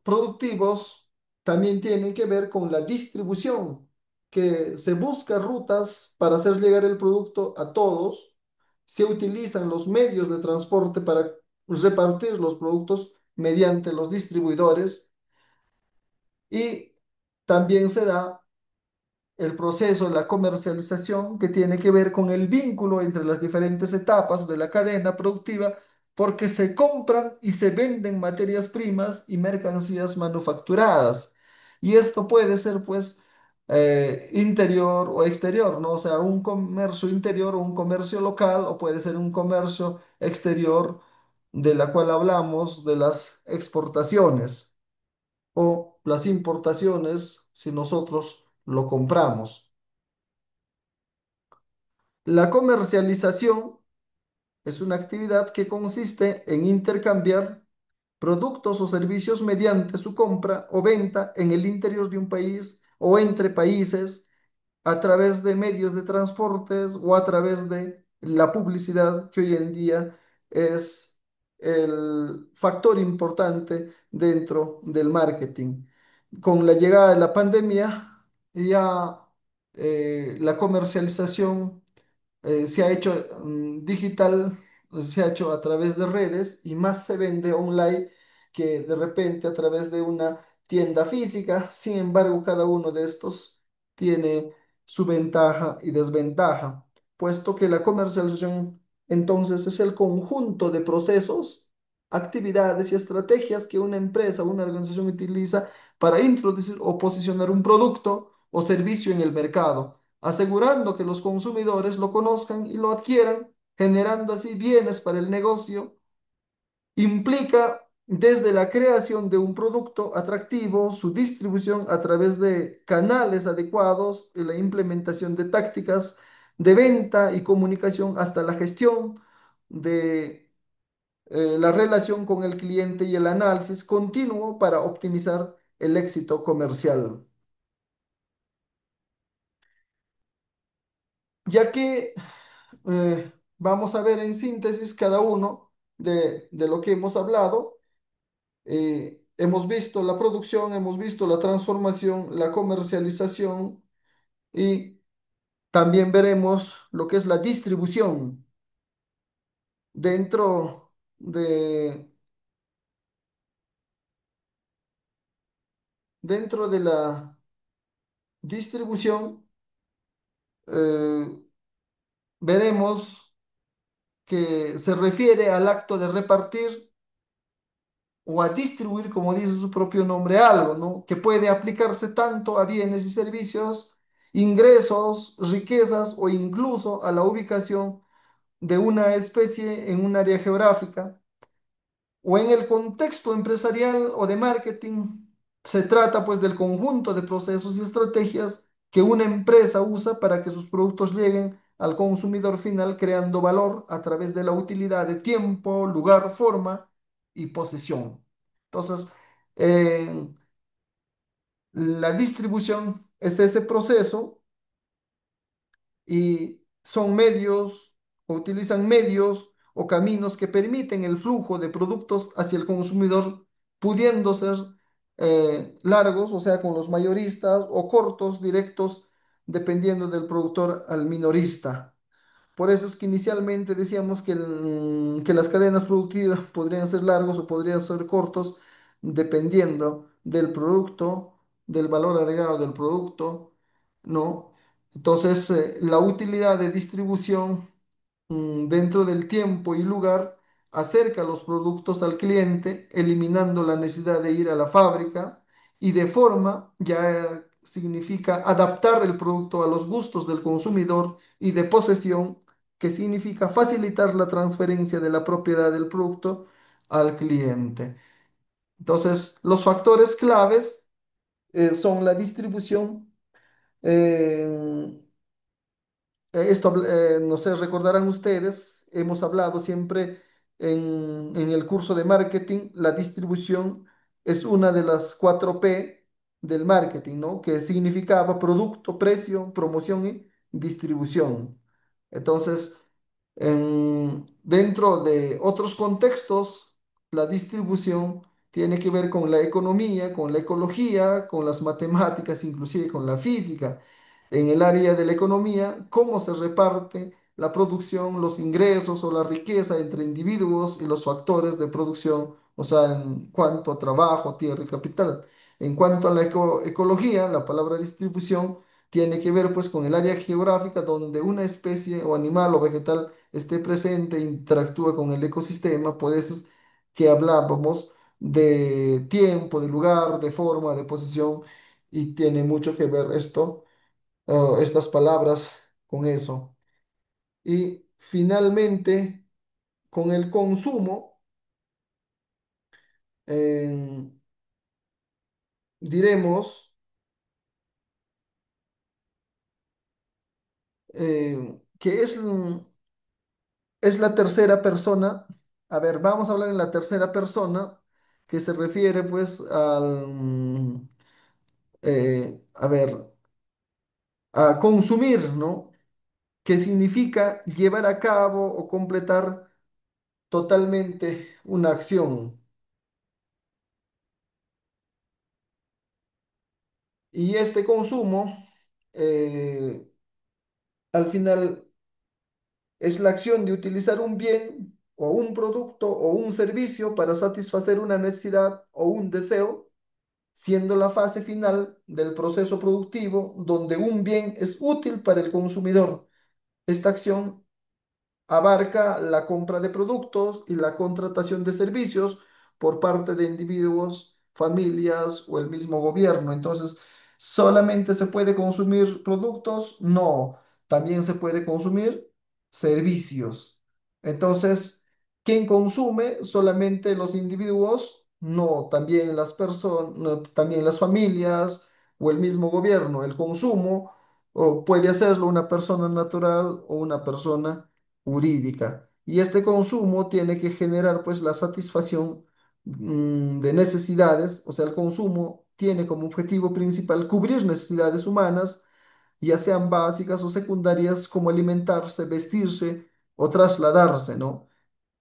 productivos también tienen que ver con la distribución, que se busca rutas para hacer llegar el producto a todos, se utilizan los medios de transporte para repartir los productos mediante los distribuidores y también se da el proceso de la comercialización que tiene que ver con el vínculo entre las diferentes etapas de la cadena productiva, porque se compran y se venden materias primas y mercancías manufacturadas. Y esto puede ser, pues, interior o exterior, ¿no? O sea, un comercio interior o un comercio local, o puede ser un comercio exterior, de la cual hablamos de las exportaciones o las importaciones si nosotros lo compramos. La comercialización es una actividad que consiste en intercambiar productos o servicios mediante su compra o venta en el interior de un país o entre países a través de medios de transportes o a través de la publicidad, que hoy en día es el factor importante dentro del marketing. Con la llegada de la pandemia, ya la comercialización se ha hecho digital, se ha hecho a través de redes y más se vende online que de repente a través de una tienda física. Sin embargo, cada uno de estos tiene su ventaja y desventaja, puesto que la comercialización entonces es el conjunto de procesos, actividades y estrategias que una empresa o una organización utiliza para introducir o posicionar un producto o servicio en el mercado, asegurando que los consumidores lo conozcan y lo adquieran, generando así bienes para el negocio. Implica desde la creación de un producto atractivo, su distribución a través de canales adecuados y la implementación de tácticas de venta y comunicación hasta la gestión de la relación con el cliente y el análisis continuo para optimizar el éxito comercial. Ya que vamos a ver en síntesis cada uno de lo que hemos hablado. Hemos visto la producción, hemos visto la transformación, la comercialización y también veremos lo que es la distribución dentro dentro de la distribución. eh, Veremos que se refiere al acto de repartir o a distribuir, como dice su propio nombre, algo, ¿no? Que puede aplicarse tanto a bienes y servicios, ingresos, riquezas o incluso a la ubicación de una especie en un área geográfica o en el contexto empresarial o de marketing. Se trata pues del conjunto de procesos y estrategias que una empresa usa para que sus productos lleguen al consumidor final, creando valor a través de la utilidad de tiempo, lugar, forma y posesión. Entonces, eh, la distribución es ese proceso y son medios o utilizan medios o caminos que permiten el flujo de productos hacia el consumidor, pudiendo ser largos, o sea, con los mayoristas, o cortos, directos, dependiendo del productor al minorista. Por eso es que inicialmente decíamos que las cadenas productivas podrían ser largos o podrían ser cortos, dependiendo del producto, del valor agregado del producto, ¿no? Entonces, la utilidad de distribución dentro del tiempo y lugar acerca los productos al cliente, eliminando la necesidad de ir a la fábrica y de forma ya significa adaptar el producto a los gustos del consumidor y de posesión, que significa facilitar la transferencia de la propiedad del producto al cliente. Entonces, los factores claves son la distribución. eh, no sé, recordarán ustedes, hemos hablado siempre en el curso de marketing, la distribución es una de las 4P del marketing, ¿no? Que significaba producto, precio, promoción y distribución. Entonces, dentro de otros contextos, la distribución tiene que ver con la economía, con la ecología, con las matemáticas, inclusive con la física. En el área de la economía, cómo se reparte, la producción, los ingresos o la riqueza entre individuos y los factores de producción, o sea, en cuanto a trabajo, tierra y capital. En cuanto a la ecología, la palabra distribución tiene que ver pues con el área geográfica donde una especie o animal o vegetal esté presente e interactúa con el ecosistema. Por eso es que hablábamos de tiempo, de lugar, de forma, de posición, y tiene mucho que ver esto, estas palabras con eso. Y finalmente, con el consumo, eh, diremos que es la tercera persona. A ver, vamos a hablar en la tercera persona, que se refiere pues a ver, a consumir, ¿no? Que significa llevar a cabo o completar totalmente una acción. Y este consumo, eh, al final, es la acción de utilizar un bien o un producto o un servicio para satisfacer una necesidad o un deseo, siendo la fase final del proceso productivo donde un bien es útil para el consumidor. Esta acción abarca la compra de productos y la contratación de servicios por parte de individuos, familias o el mismo gobierno. Entonces, ¿solamente se puede consumir productos? No, también se puede consumir servicios. Entonces, ¿quién consume? ¿Solamente los individuos? No, también las personas, también las familias o el mismo gobierno. El consumo o puede hacerlo una persona natural o una persona jurídica. Y este consumo tiene que generar pues la satisfacción de necesidades, o sea, el consumo tiene como objetivo principal cubrir necesidades humanas, ya sean básicas o secundarias, como alimentarse, vestirse o trasladarse, ¿no?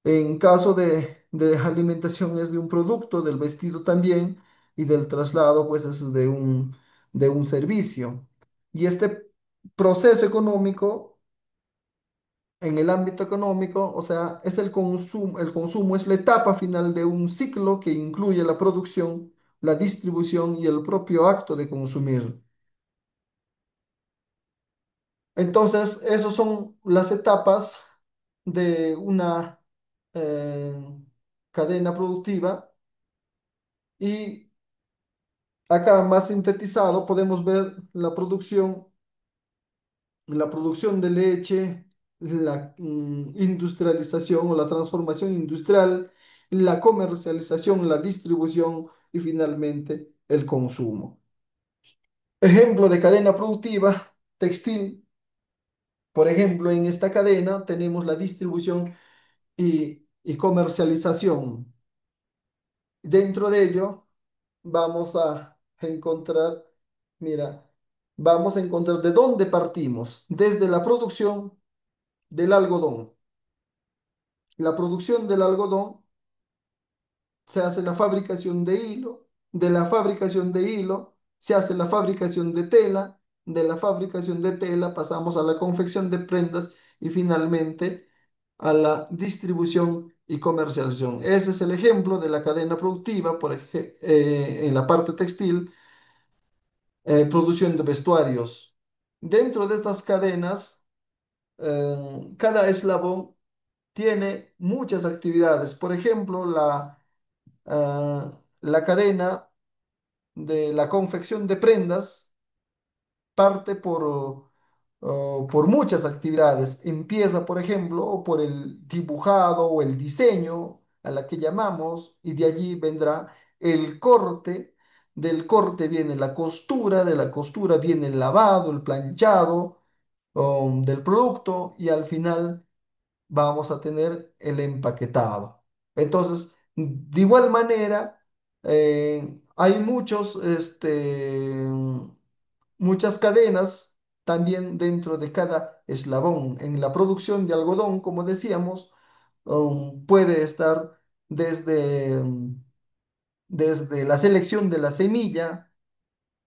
En caso de alimentación es de un producto, del vestido también, y del traslado pues es de un servicio. Y este proceso económico en el ámbito económico, o sea, es el consumo es la etapa final de un ciclo que incluye la producción, la distribución y el propio acto de consumir. Entonces, esas son las etapas de una eh, cadena productiva y acá más sintetizado podemos ver la producción de leche, la industrialización o la transformación industrial, la comercialización, la distribución y finalmente el consumo. Ejemplo de cadena productiva, textil. Por ejemplo, en esta cadena tenemos la distribución y comercialización. Dentro de ello vamos a encontrar, mira, vamos a encontrar de dónde partimos, desde la producción del algodón. La producción del algodón se hace la fabricación de hilo, de la fabricación de hilo se hace la fabricación de tela, de la fabricación de tela pasamos a la confección de prendas y finalmente a la distribución y comercialización. Ese es el ejemplo de la cadena productiva, en la parte textil, producción de vestuarios. Dentro de estas cadenas, cada eslabón tiene muchas actividades. Por ejemplo, la cadena de la confección de prendas parte por muchas actividades. Empieza, por ejemplo, por el dibujado o el diseño, a la que llamamos, y de allí vendrá el corte. Del corte viene la costura, de la costura viene el lavado, el planchado, del producto y al final vamos a tener el empaquetado. Entonces, de igual manera, hay muchas cadenas también dentro de cada eslabón. En la producción de algodón, como decíamos, puede estar desde la selección de la semilla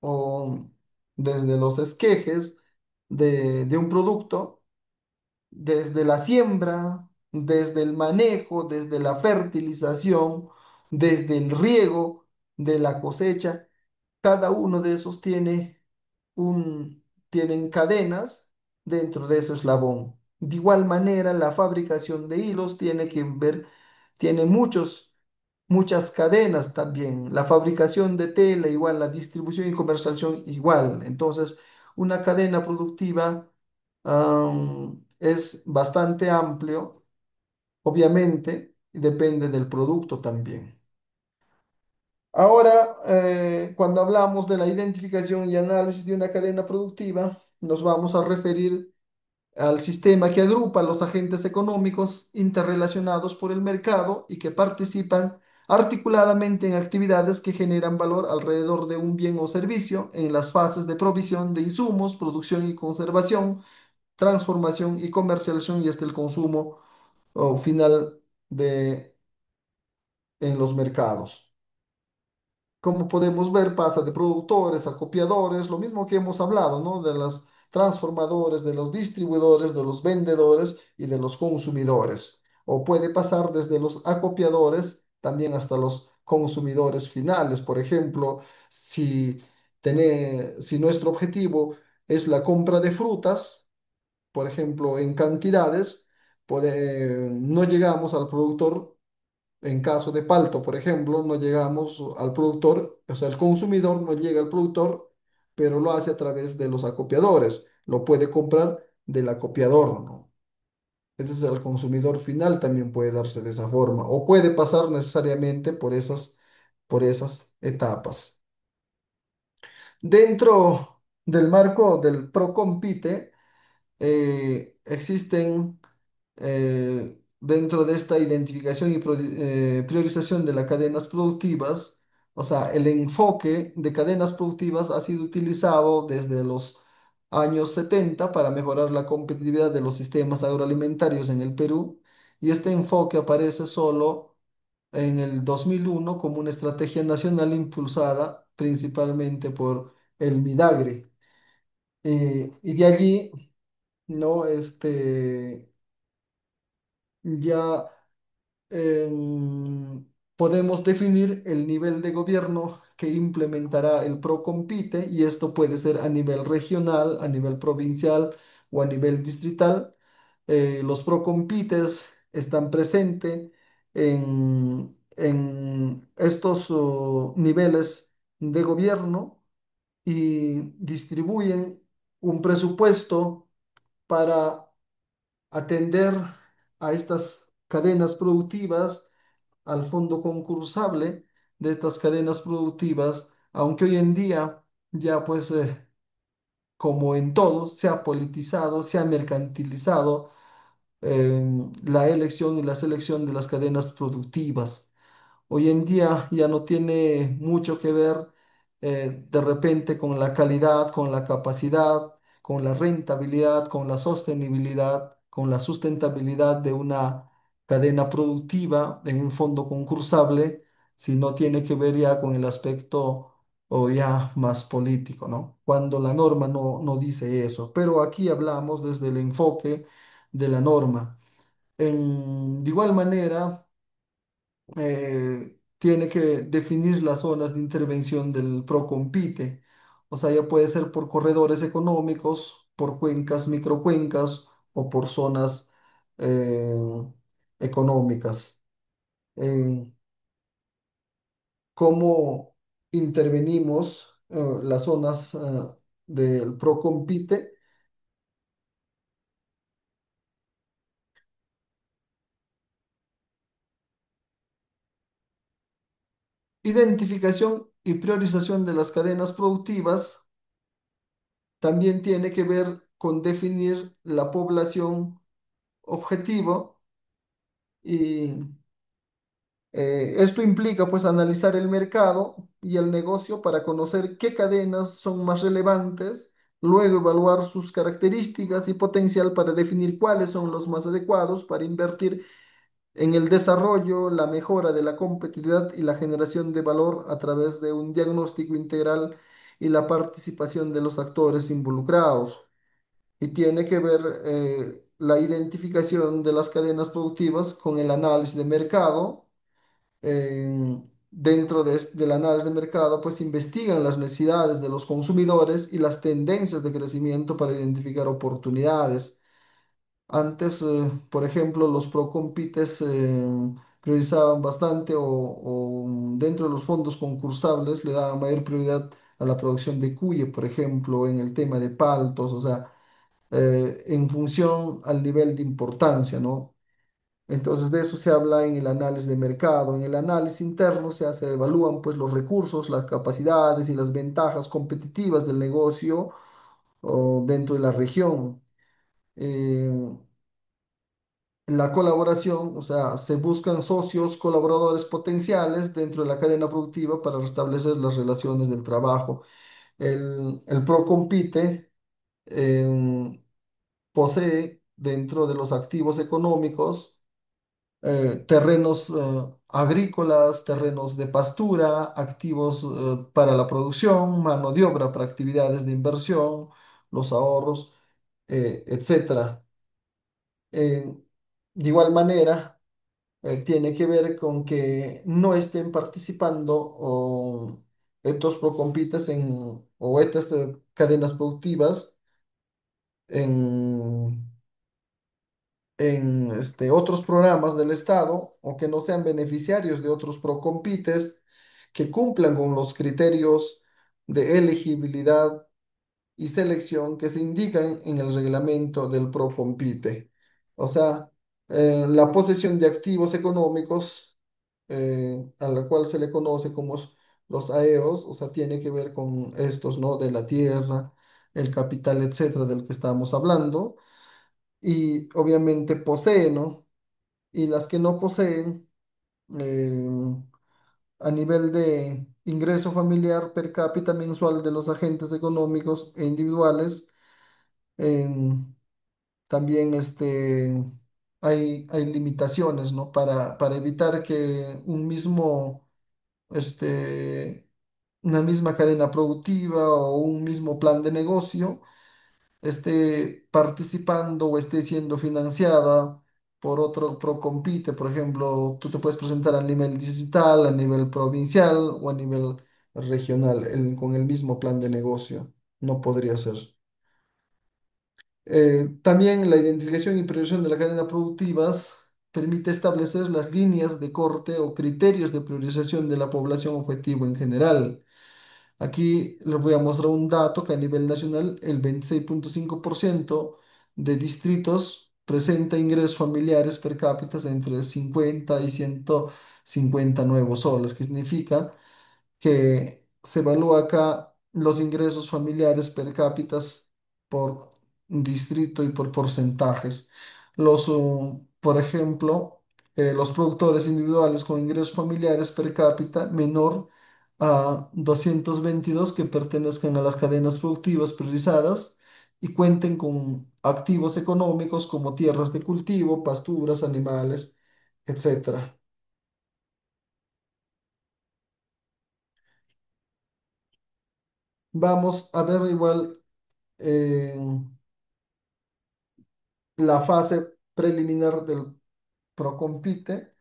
o desde los esquejes de un producto desde la siembra, desde el manejo, desde la fertilización, desde el riego de la cosecha. Cada uno de esos tienen cadenas dentro de ese eslabón. De igual manera, la fabricación de hilos tiene muchas cadenas también. La fabricación de tela igual, la distribución y comercialización igual. Entonces, una cadena productiva es bastante amplio, obviamente, y depende del producto también. Ahora, cuando hablamos de la identificación y análisis de una cadena productiva, nos vamos a referir al sistema que agrupa a los agentes económicos interrelacionados por el mercado y que participan articuladamente en actividades que generan valor alrededor de un bien o servicio en las fases de provisión de insumos, producción y conservación, transformación y comercialización y hasta el consumo final en los mercados. Como podemos ver, pasa de productores a copiadores, lo mismo que hemos hablado, ¿no? De los transformadores, de los distribuidores, de los vendedores y de los consumidores. O puede pasar desde los acopiadores también hasta los consumidores finales. Por ejemplo, si nuestro objetivo es la compra de frutas, por ejemplo, en cantidades, no llegamos al productor en caso de palto, por ejemplo, no llegamos al productor, o sea, el consumidor no llega al productor, pero lo hace a través de los acopiadores. Lo puede comprar del acopiador, ¿no? Entonces, el consumidor final también puede darse de esa forma, o puede pasar necesariamente por esas etapas. Dentro del marco del ProCompite, existen dentro de esta identificación y priorización de las cadenas productivas, o sea, el enfoque de cadenas productivas ha sido utilizado desde los años 70 para mejorar la competitividad de los sistemas agroalimentarios en el Perú, y este enfoque aparece solo en el 2001 como una estrategia nacional impulsada principalmente por el Midagre. Y de allí, ¿no? Ya podemos definir el nivel de gobierno que implementará el PROCOMPITE, y esto puede ser a nivel regional, a nivel provincial o a nivel distrital. Los PROCOMPITES están presentes en estos niveles de gobierno y distribuyen un presupuesto para atender a estas cadenas productivas, al fondo concursable de estas cadenas productivas, aunque hoy en día ya pues como en todo se ha politizado, se ha mercantilizado la elección y la selección de las cadenas productivas. Hoy en día ya no tiene mucho que ver de repente con la calidad, con la capacidad, con la rentabilidad, con la sostenibilidad, con la sustentabilidad de una cadena productiva en un fondo concursable, sino tiene que ver ya con el aspecto o ya más político, ¿no? Cuando la norma no dice eso, pero aquí hablamos desde el enfoque de la norma. De igual manera, tiene que definir las zonas de intervención del PROCOMPITE. O sea, ya puede ser por corredores económicos, por cuencas, microcuencas o por zonas eh, económicas. Eh, ¿Cómo intervenimos las zonas del PROCOMPITE? Identificación y priorización de las cadenas productivas también tiene que ver con definir la población objetivo, y esto implica pues analizar el mercado y el negocio para conocer qué cadenas son más relevantes, luego evaluar sus características y potencial para definir cuáles son los más adecuados para invertir en el desarrollo, la mejora de la competitividad y la generación de valor a través de un diagnóstico integral y la participación de los actores involucrados. Y tiene que ver la identificación de las cadenas productivas con el análisis de mercado. Dentro del análisis de mercado, pues investigan las necesidades de los consumidores y las tendencias de crecimiento para identificar oportunidades. Antes, por ejemplo, los Procompites priorizaban bastante o dentro de los fondos concursables le daban mayor prioridad a la producción de cuye, por ejemplo, en el tema de paltos, o sea, en función al nivel de importancia, ¿no? Entonces de eso se habla en el análisis de mercado. En el análisis interno se evalúan pues los recursos, las capacidades y las ventajas competitivas del negocio o dentro de la región. Eh, la colaboración, o sea, se buscan socios, colaboradores potenciales dentro de la cadena productiva para restablecer las relaciones del trabajo. El ProCompite posee dentro de los activos económicos terrenos agrícolas, terrenos de pastura, activos para la producción, mano de obra para actividades de inversión, los ahorros, etcétera. Eh, de igual manera, tiene que ver con que no estén participando estos procompites o estas cadenas productivas en otros programas del Estado o que no sean beneficiarios de otros Procompites que cumplan con los criterios de elegibilidad y selección que se indican en el reglamento del Procompite. O sea, la posesión de activos económicos, a la cual se le conoce como los AEOs, o sea, tiene que ver con estos, ¿no? De la tierra, el capital, etcétera, del que estamos hablando. Y obviamente poseen, ¿no? Y las que no poseen, eh, a nivel de ingreso familiar per cápita mensual de los agentes económicos e individuales, em, también hay limitaciones, ¿no? Para evitar que una misma cadena productiva o un mismo plan de negocio esté participando o esté siendo financiada por otro Procompite. Por ejemplo, tú te puedes presentar a nivel digital, a nivel provincial o a nivel regional con el mismo plan de negocio. No podría ser. También la identificación y priorización de la cadena productivas permite establecer las líneas de corte o criterios de priorización de la población objetivo en general. Aquí les voy a mostrar un dato que a nivel nacional el 26,5% de distritos presenta ingresos familiares per cápita entre 50 y 150 nuevos soles, que significa que se evalúa acá los ingresos familiares per cápita por distrito y por porcentajes. Por ejemplo, los productores individuales con ingresos familiares per cápita menor a 222 que pertenezcan a las cadenas productivas priorizadas y cuenten con activos económicos como tierras de cultivo, pasturas, animales, etcétera. Vamos a ver igual eh, la fase preliminar del Procompite.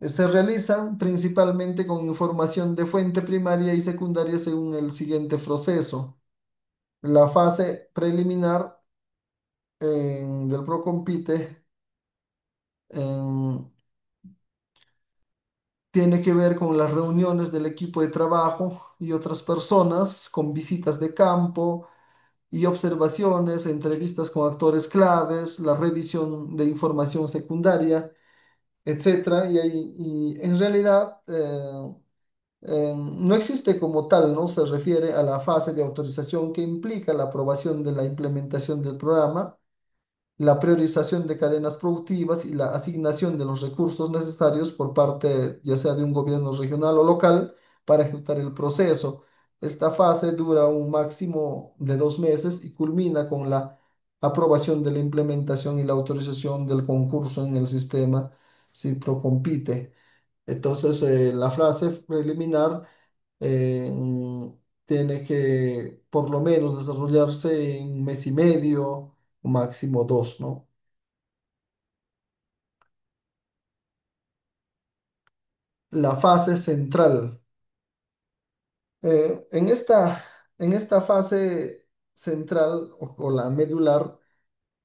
Se realizan principalmente con información de fuente primaria y secundaria según el siguiente proceso. La fase preliminar del Procompite em, tiene que ver con las reuniones del equipo de trabajo y otras personas, con visitas de campo y observaciones, entrevistas con actores claves, la revisión de información secundaria, etcétera. Y en realidad no existe como tal, ¿no? Se refiere a la fase de autorización que implica la aprobación de la implementación del programa, la priorización de cadenas productivas y la asignación de los recursos necesarios por parte ya sea de un gobierno regional o local para ejecutar el proceso. Esta fase dura un máximo de 2 meses y culmina con la aprobación de la implementación y la autorización del concurso en el sistema CIPROCOMPITE. Entonces, la fase preliminar tiene que por lo menos desarrollarse en un mes y medio, o máximo dos, ¿no? la fase central. Eh, en esta, en esta fase central o la medular,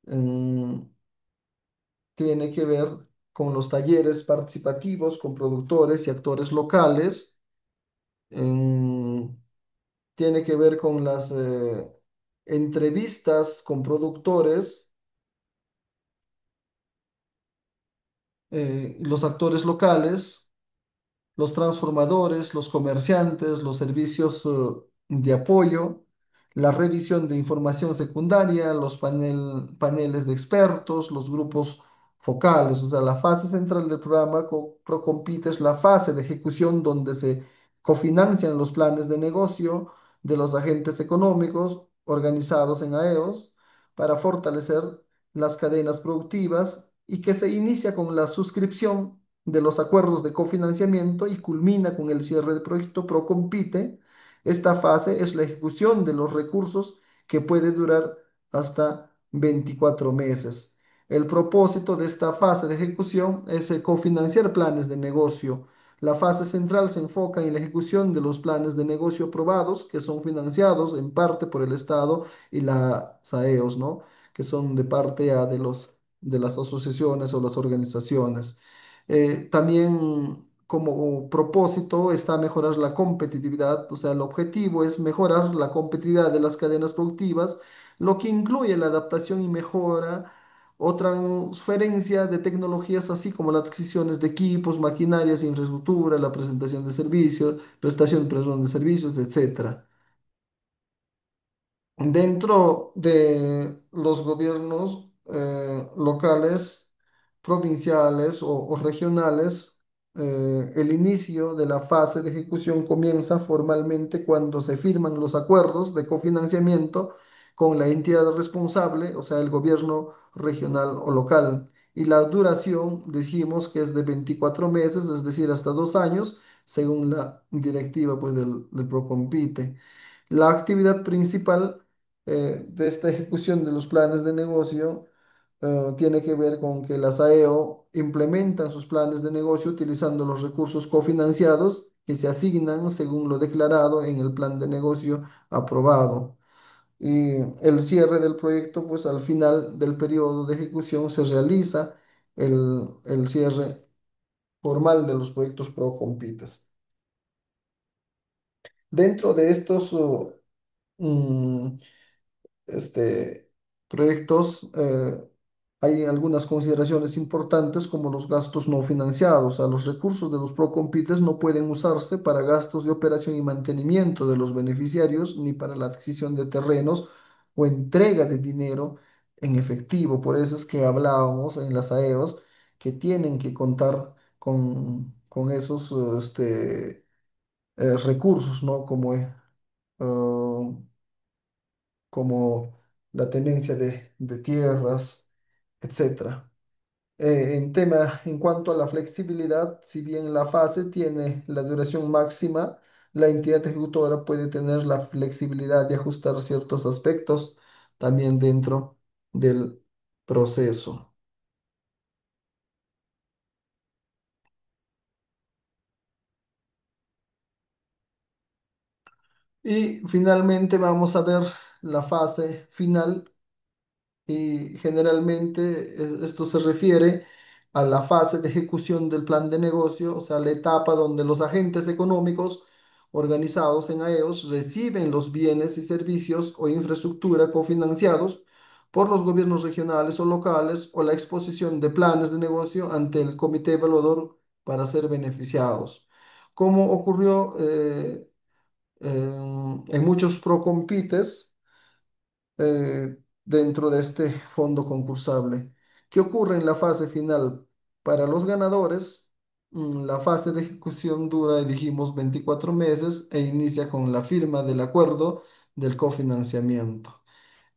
mm, tiene que ver con los talleres participativos con productores y actores locales. Tiene que ver con las entrevistas con productores, los actores locales, los transformadores, los comerciantes, los servicios de apoyo, la revisión de información secundaria, los paneles de expertos, los grupos focales. O sea, la fase central del programa Procompite es la fase de ejecución donde se cofinancian los planes de negocio de los agentes económicos organizados en AEOs para fortalecer las cadenas productivas y que se inicia con la suscripción de los acuerdos de cofinanciamiento y culmina con el cierre del proyecto Procompite. Esta fase es la ejecución de los recursos que puede durar hasta 24 meses. El propósito de esta fase de ejecución es cofinanciar planes de negocio. La fase central se enfoca en la ejecución de los planes de negocio aprobados que son financiados en parte por el Estado y las AEOs, ¿no? Que son de parte de las asociaciones o las organizaciones. También como propósito está mejorar la competitividad, o sea, el objetivo es mejorar la competitividad de las cadenas productivas, lo que incluye la adaptación y mejora o transferencia de tecnologías, así como las adquisiciones de equipos, maquinarias, infraestructura, la presentación de servicios, prestación, perdón, de servicios, etcétera. Dentro de los gobiernos locales, provinciales o regionales, el inicio de la fase de ejecución comienza formalmente cuando se firman los acuerdos de cofinanciamiento con la entidad responsable, o sea, el gobierno regional o local. Y la duración, dijimos que es de 24 meses, es decir, hasta 2 años, según la directiva pues, del Procompite. La actividad principal de esta ejecución de los planes de negocio tiene que ver con que las AEO implementan sus planes de negocio utilizando los recursos cofinanciados que se asignan según lo declarado en el plan de negocio aprobado. Y el cierre del proyecto, pues al final del periodo de ejecución se realiza el cierre formal de los proyectos Procompitas. Dentro de estos mm, proyectos, hay algunas consideraciones importantes como los gastos no financiados. O sea, los recursos de los Procompites no pueden usarse para gastos de operación y mantenimiento de los beneficiarios ni para la adquisición de terrenos o entrega de dinero en efectivo. Por eso es que hablábamos en las AEOs que tienen que contar con esos recursos, ¿no? Como la tenencia de tierras, etcétera. En cuanto a la flexibilidad, si bien la fase tiene la duración máxima, la entidad ejecutora puede tener la flexibilidad de ajustar ciertos aspectos también dentro del proceso. Y finalmente vamos a ver la fase final y generalmente esto se refiere a la fase de ejecución del plan de negocio, o sea, la etapa donde los agentes económicos organizados en AEOS reciben los bienes y servicios o infraestructura cofinanciados por los gobiernos regionales o locales o la exposición de planes de negocio ante el comité evaluador para ser beneficiados. Como ocurrió en muchos procompites, dentro de este fondo concursable. ¿Qué ocurre en la fase final? Para los ganadores, la fase de ejecución dura, dijimos, 24 meses e inicia con la firma del acuerdo del cofinanciamiento.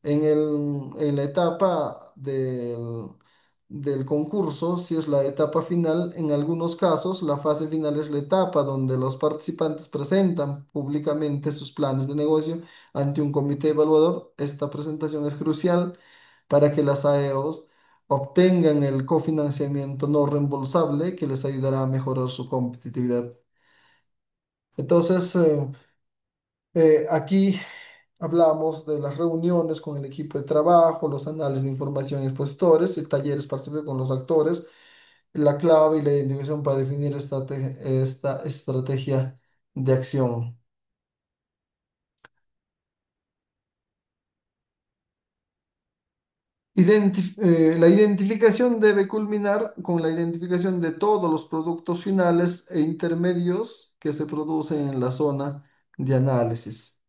En la etapa del concurso, si es la etapa final, en algunos casos la fase final es la etapa donde los participantes presentan públicamente sus planes de negocio ante un comité evaluador. Esta presentación es crucial para que las AEOs obtengan el cofinanciamiento no reembolsable que les ayudará a mejorar su competitividad. Entonces, aquí hablamos de las reuniones con el equipo de trabajo, los análisis de información y expositores, el taller participar con los actores, la clave y la identificación para definir esta estrategia de acción. La identificación debe culminar con la identificación de todos los productos finales e intermedios que se producen en la zona de análisis.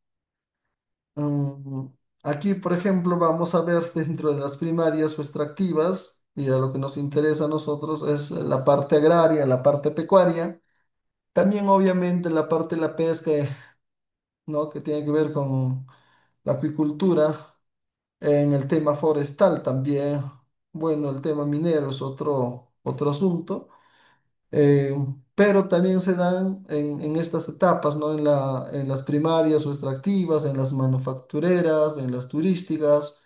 Mm, Aquí, por ejemplo, vamos a ver dentro de las primarias o extractivas, y a lo que nos interesa a nosotros es la parte agraria, la parte pecuaria, también obviamente la parte de la pesca, ¿no? Que tiene que ver con la acuicultura, en el tema forestal también, bueno, el tema minero es otro asunto, eh, pero también se dan en estas etapas, ¿no? En las primarias o extractivas, en las manufactureras, en las turísticas,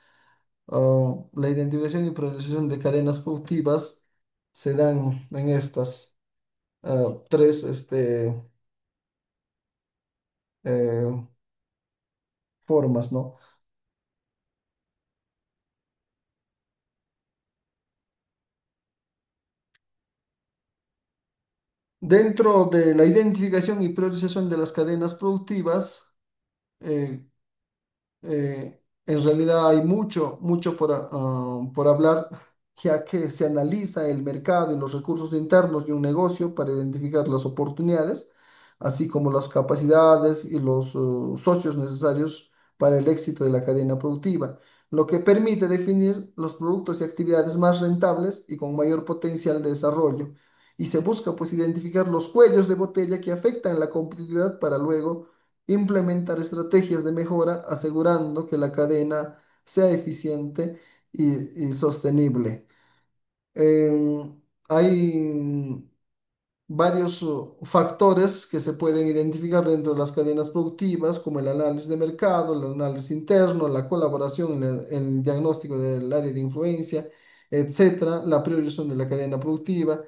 la identificación y priorización de cadenas productivas se dan en estas tres eh, formas, ¿no? Dentro de la identificación y priorización de las cadenas productivas, eh, en realidad hay mucho por hablar, ya que se analiza el mercado y los recursos internos de un negocio para identificar las oportunidades, así como las capacidades y los socios necesarios para el éxito de la cadena productiva, lo que permite definir los productos y actividades más rentables y con mayor potencial de desarrollo. Y se busca pues identificar los cuellos de botella que afectan la competitividad para luego implementar estrategias de mejora asegurando que la cadena sea eficiente y sostenible. Hay varios factores que se pueden identificar dentro de las cadenas productivas, como el análisis de mercado, el análisis interno, la colaboración en el diagnóstico del área de influencia, etcétera, la priorización de la cadena productiva,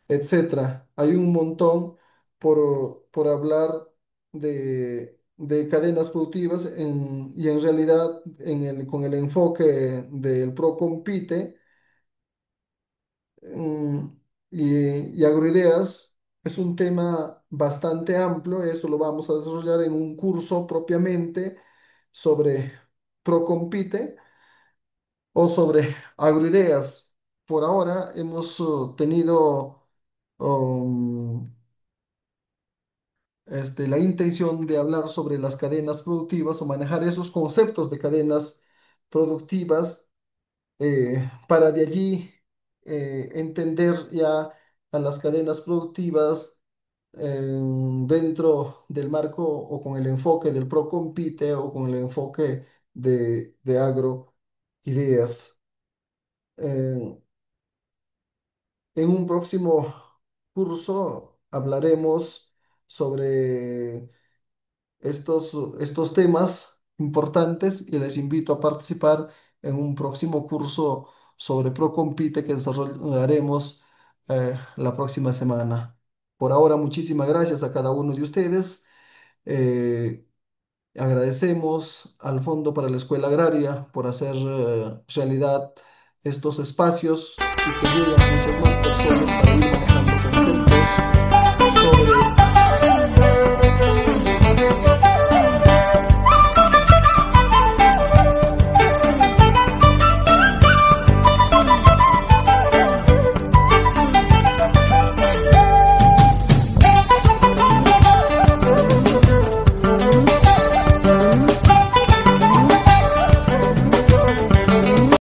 etcétera. Hay un montón por hablar de cadenas productivas y en realidad con el enfoque del ProCompite mm, y agroideas es un tema bastante amplio, eso lo vamos a desarrollar en un curso propiamente sobre Procompite o sobre agroideas. Por ahora hemos tenido um, la intención de hablar sobre las cadenas productivas o manejar esos conceptos de cadenas productivas para de allí entender ya a las cadenas productivas dentro del marco o con el enfoque del Procompite o con el enfoque de agroideas. Eh, en un próximo curso hablaremos sobre estos temas importantes y les invito a participar en un próximo curso sobre Procompite que desarrollaremos la próxima semana. Por ahora, muchísimas gracias a cada uno de ustedes. Eh, Agradecemos al Fondo para la Escuela Agraria por hacer realidad estos espacios y que lleguen a muchas más personas para ir manejando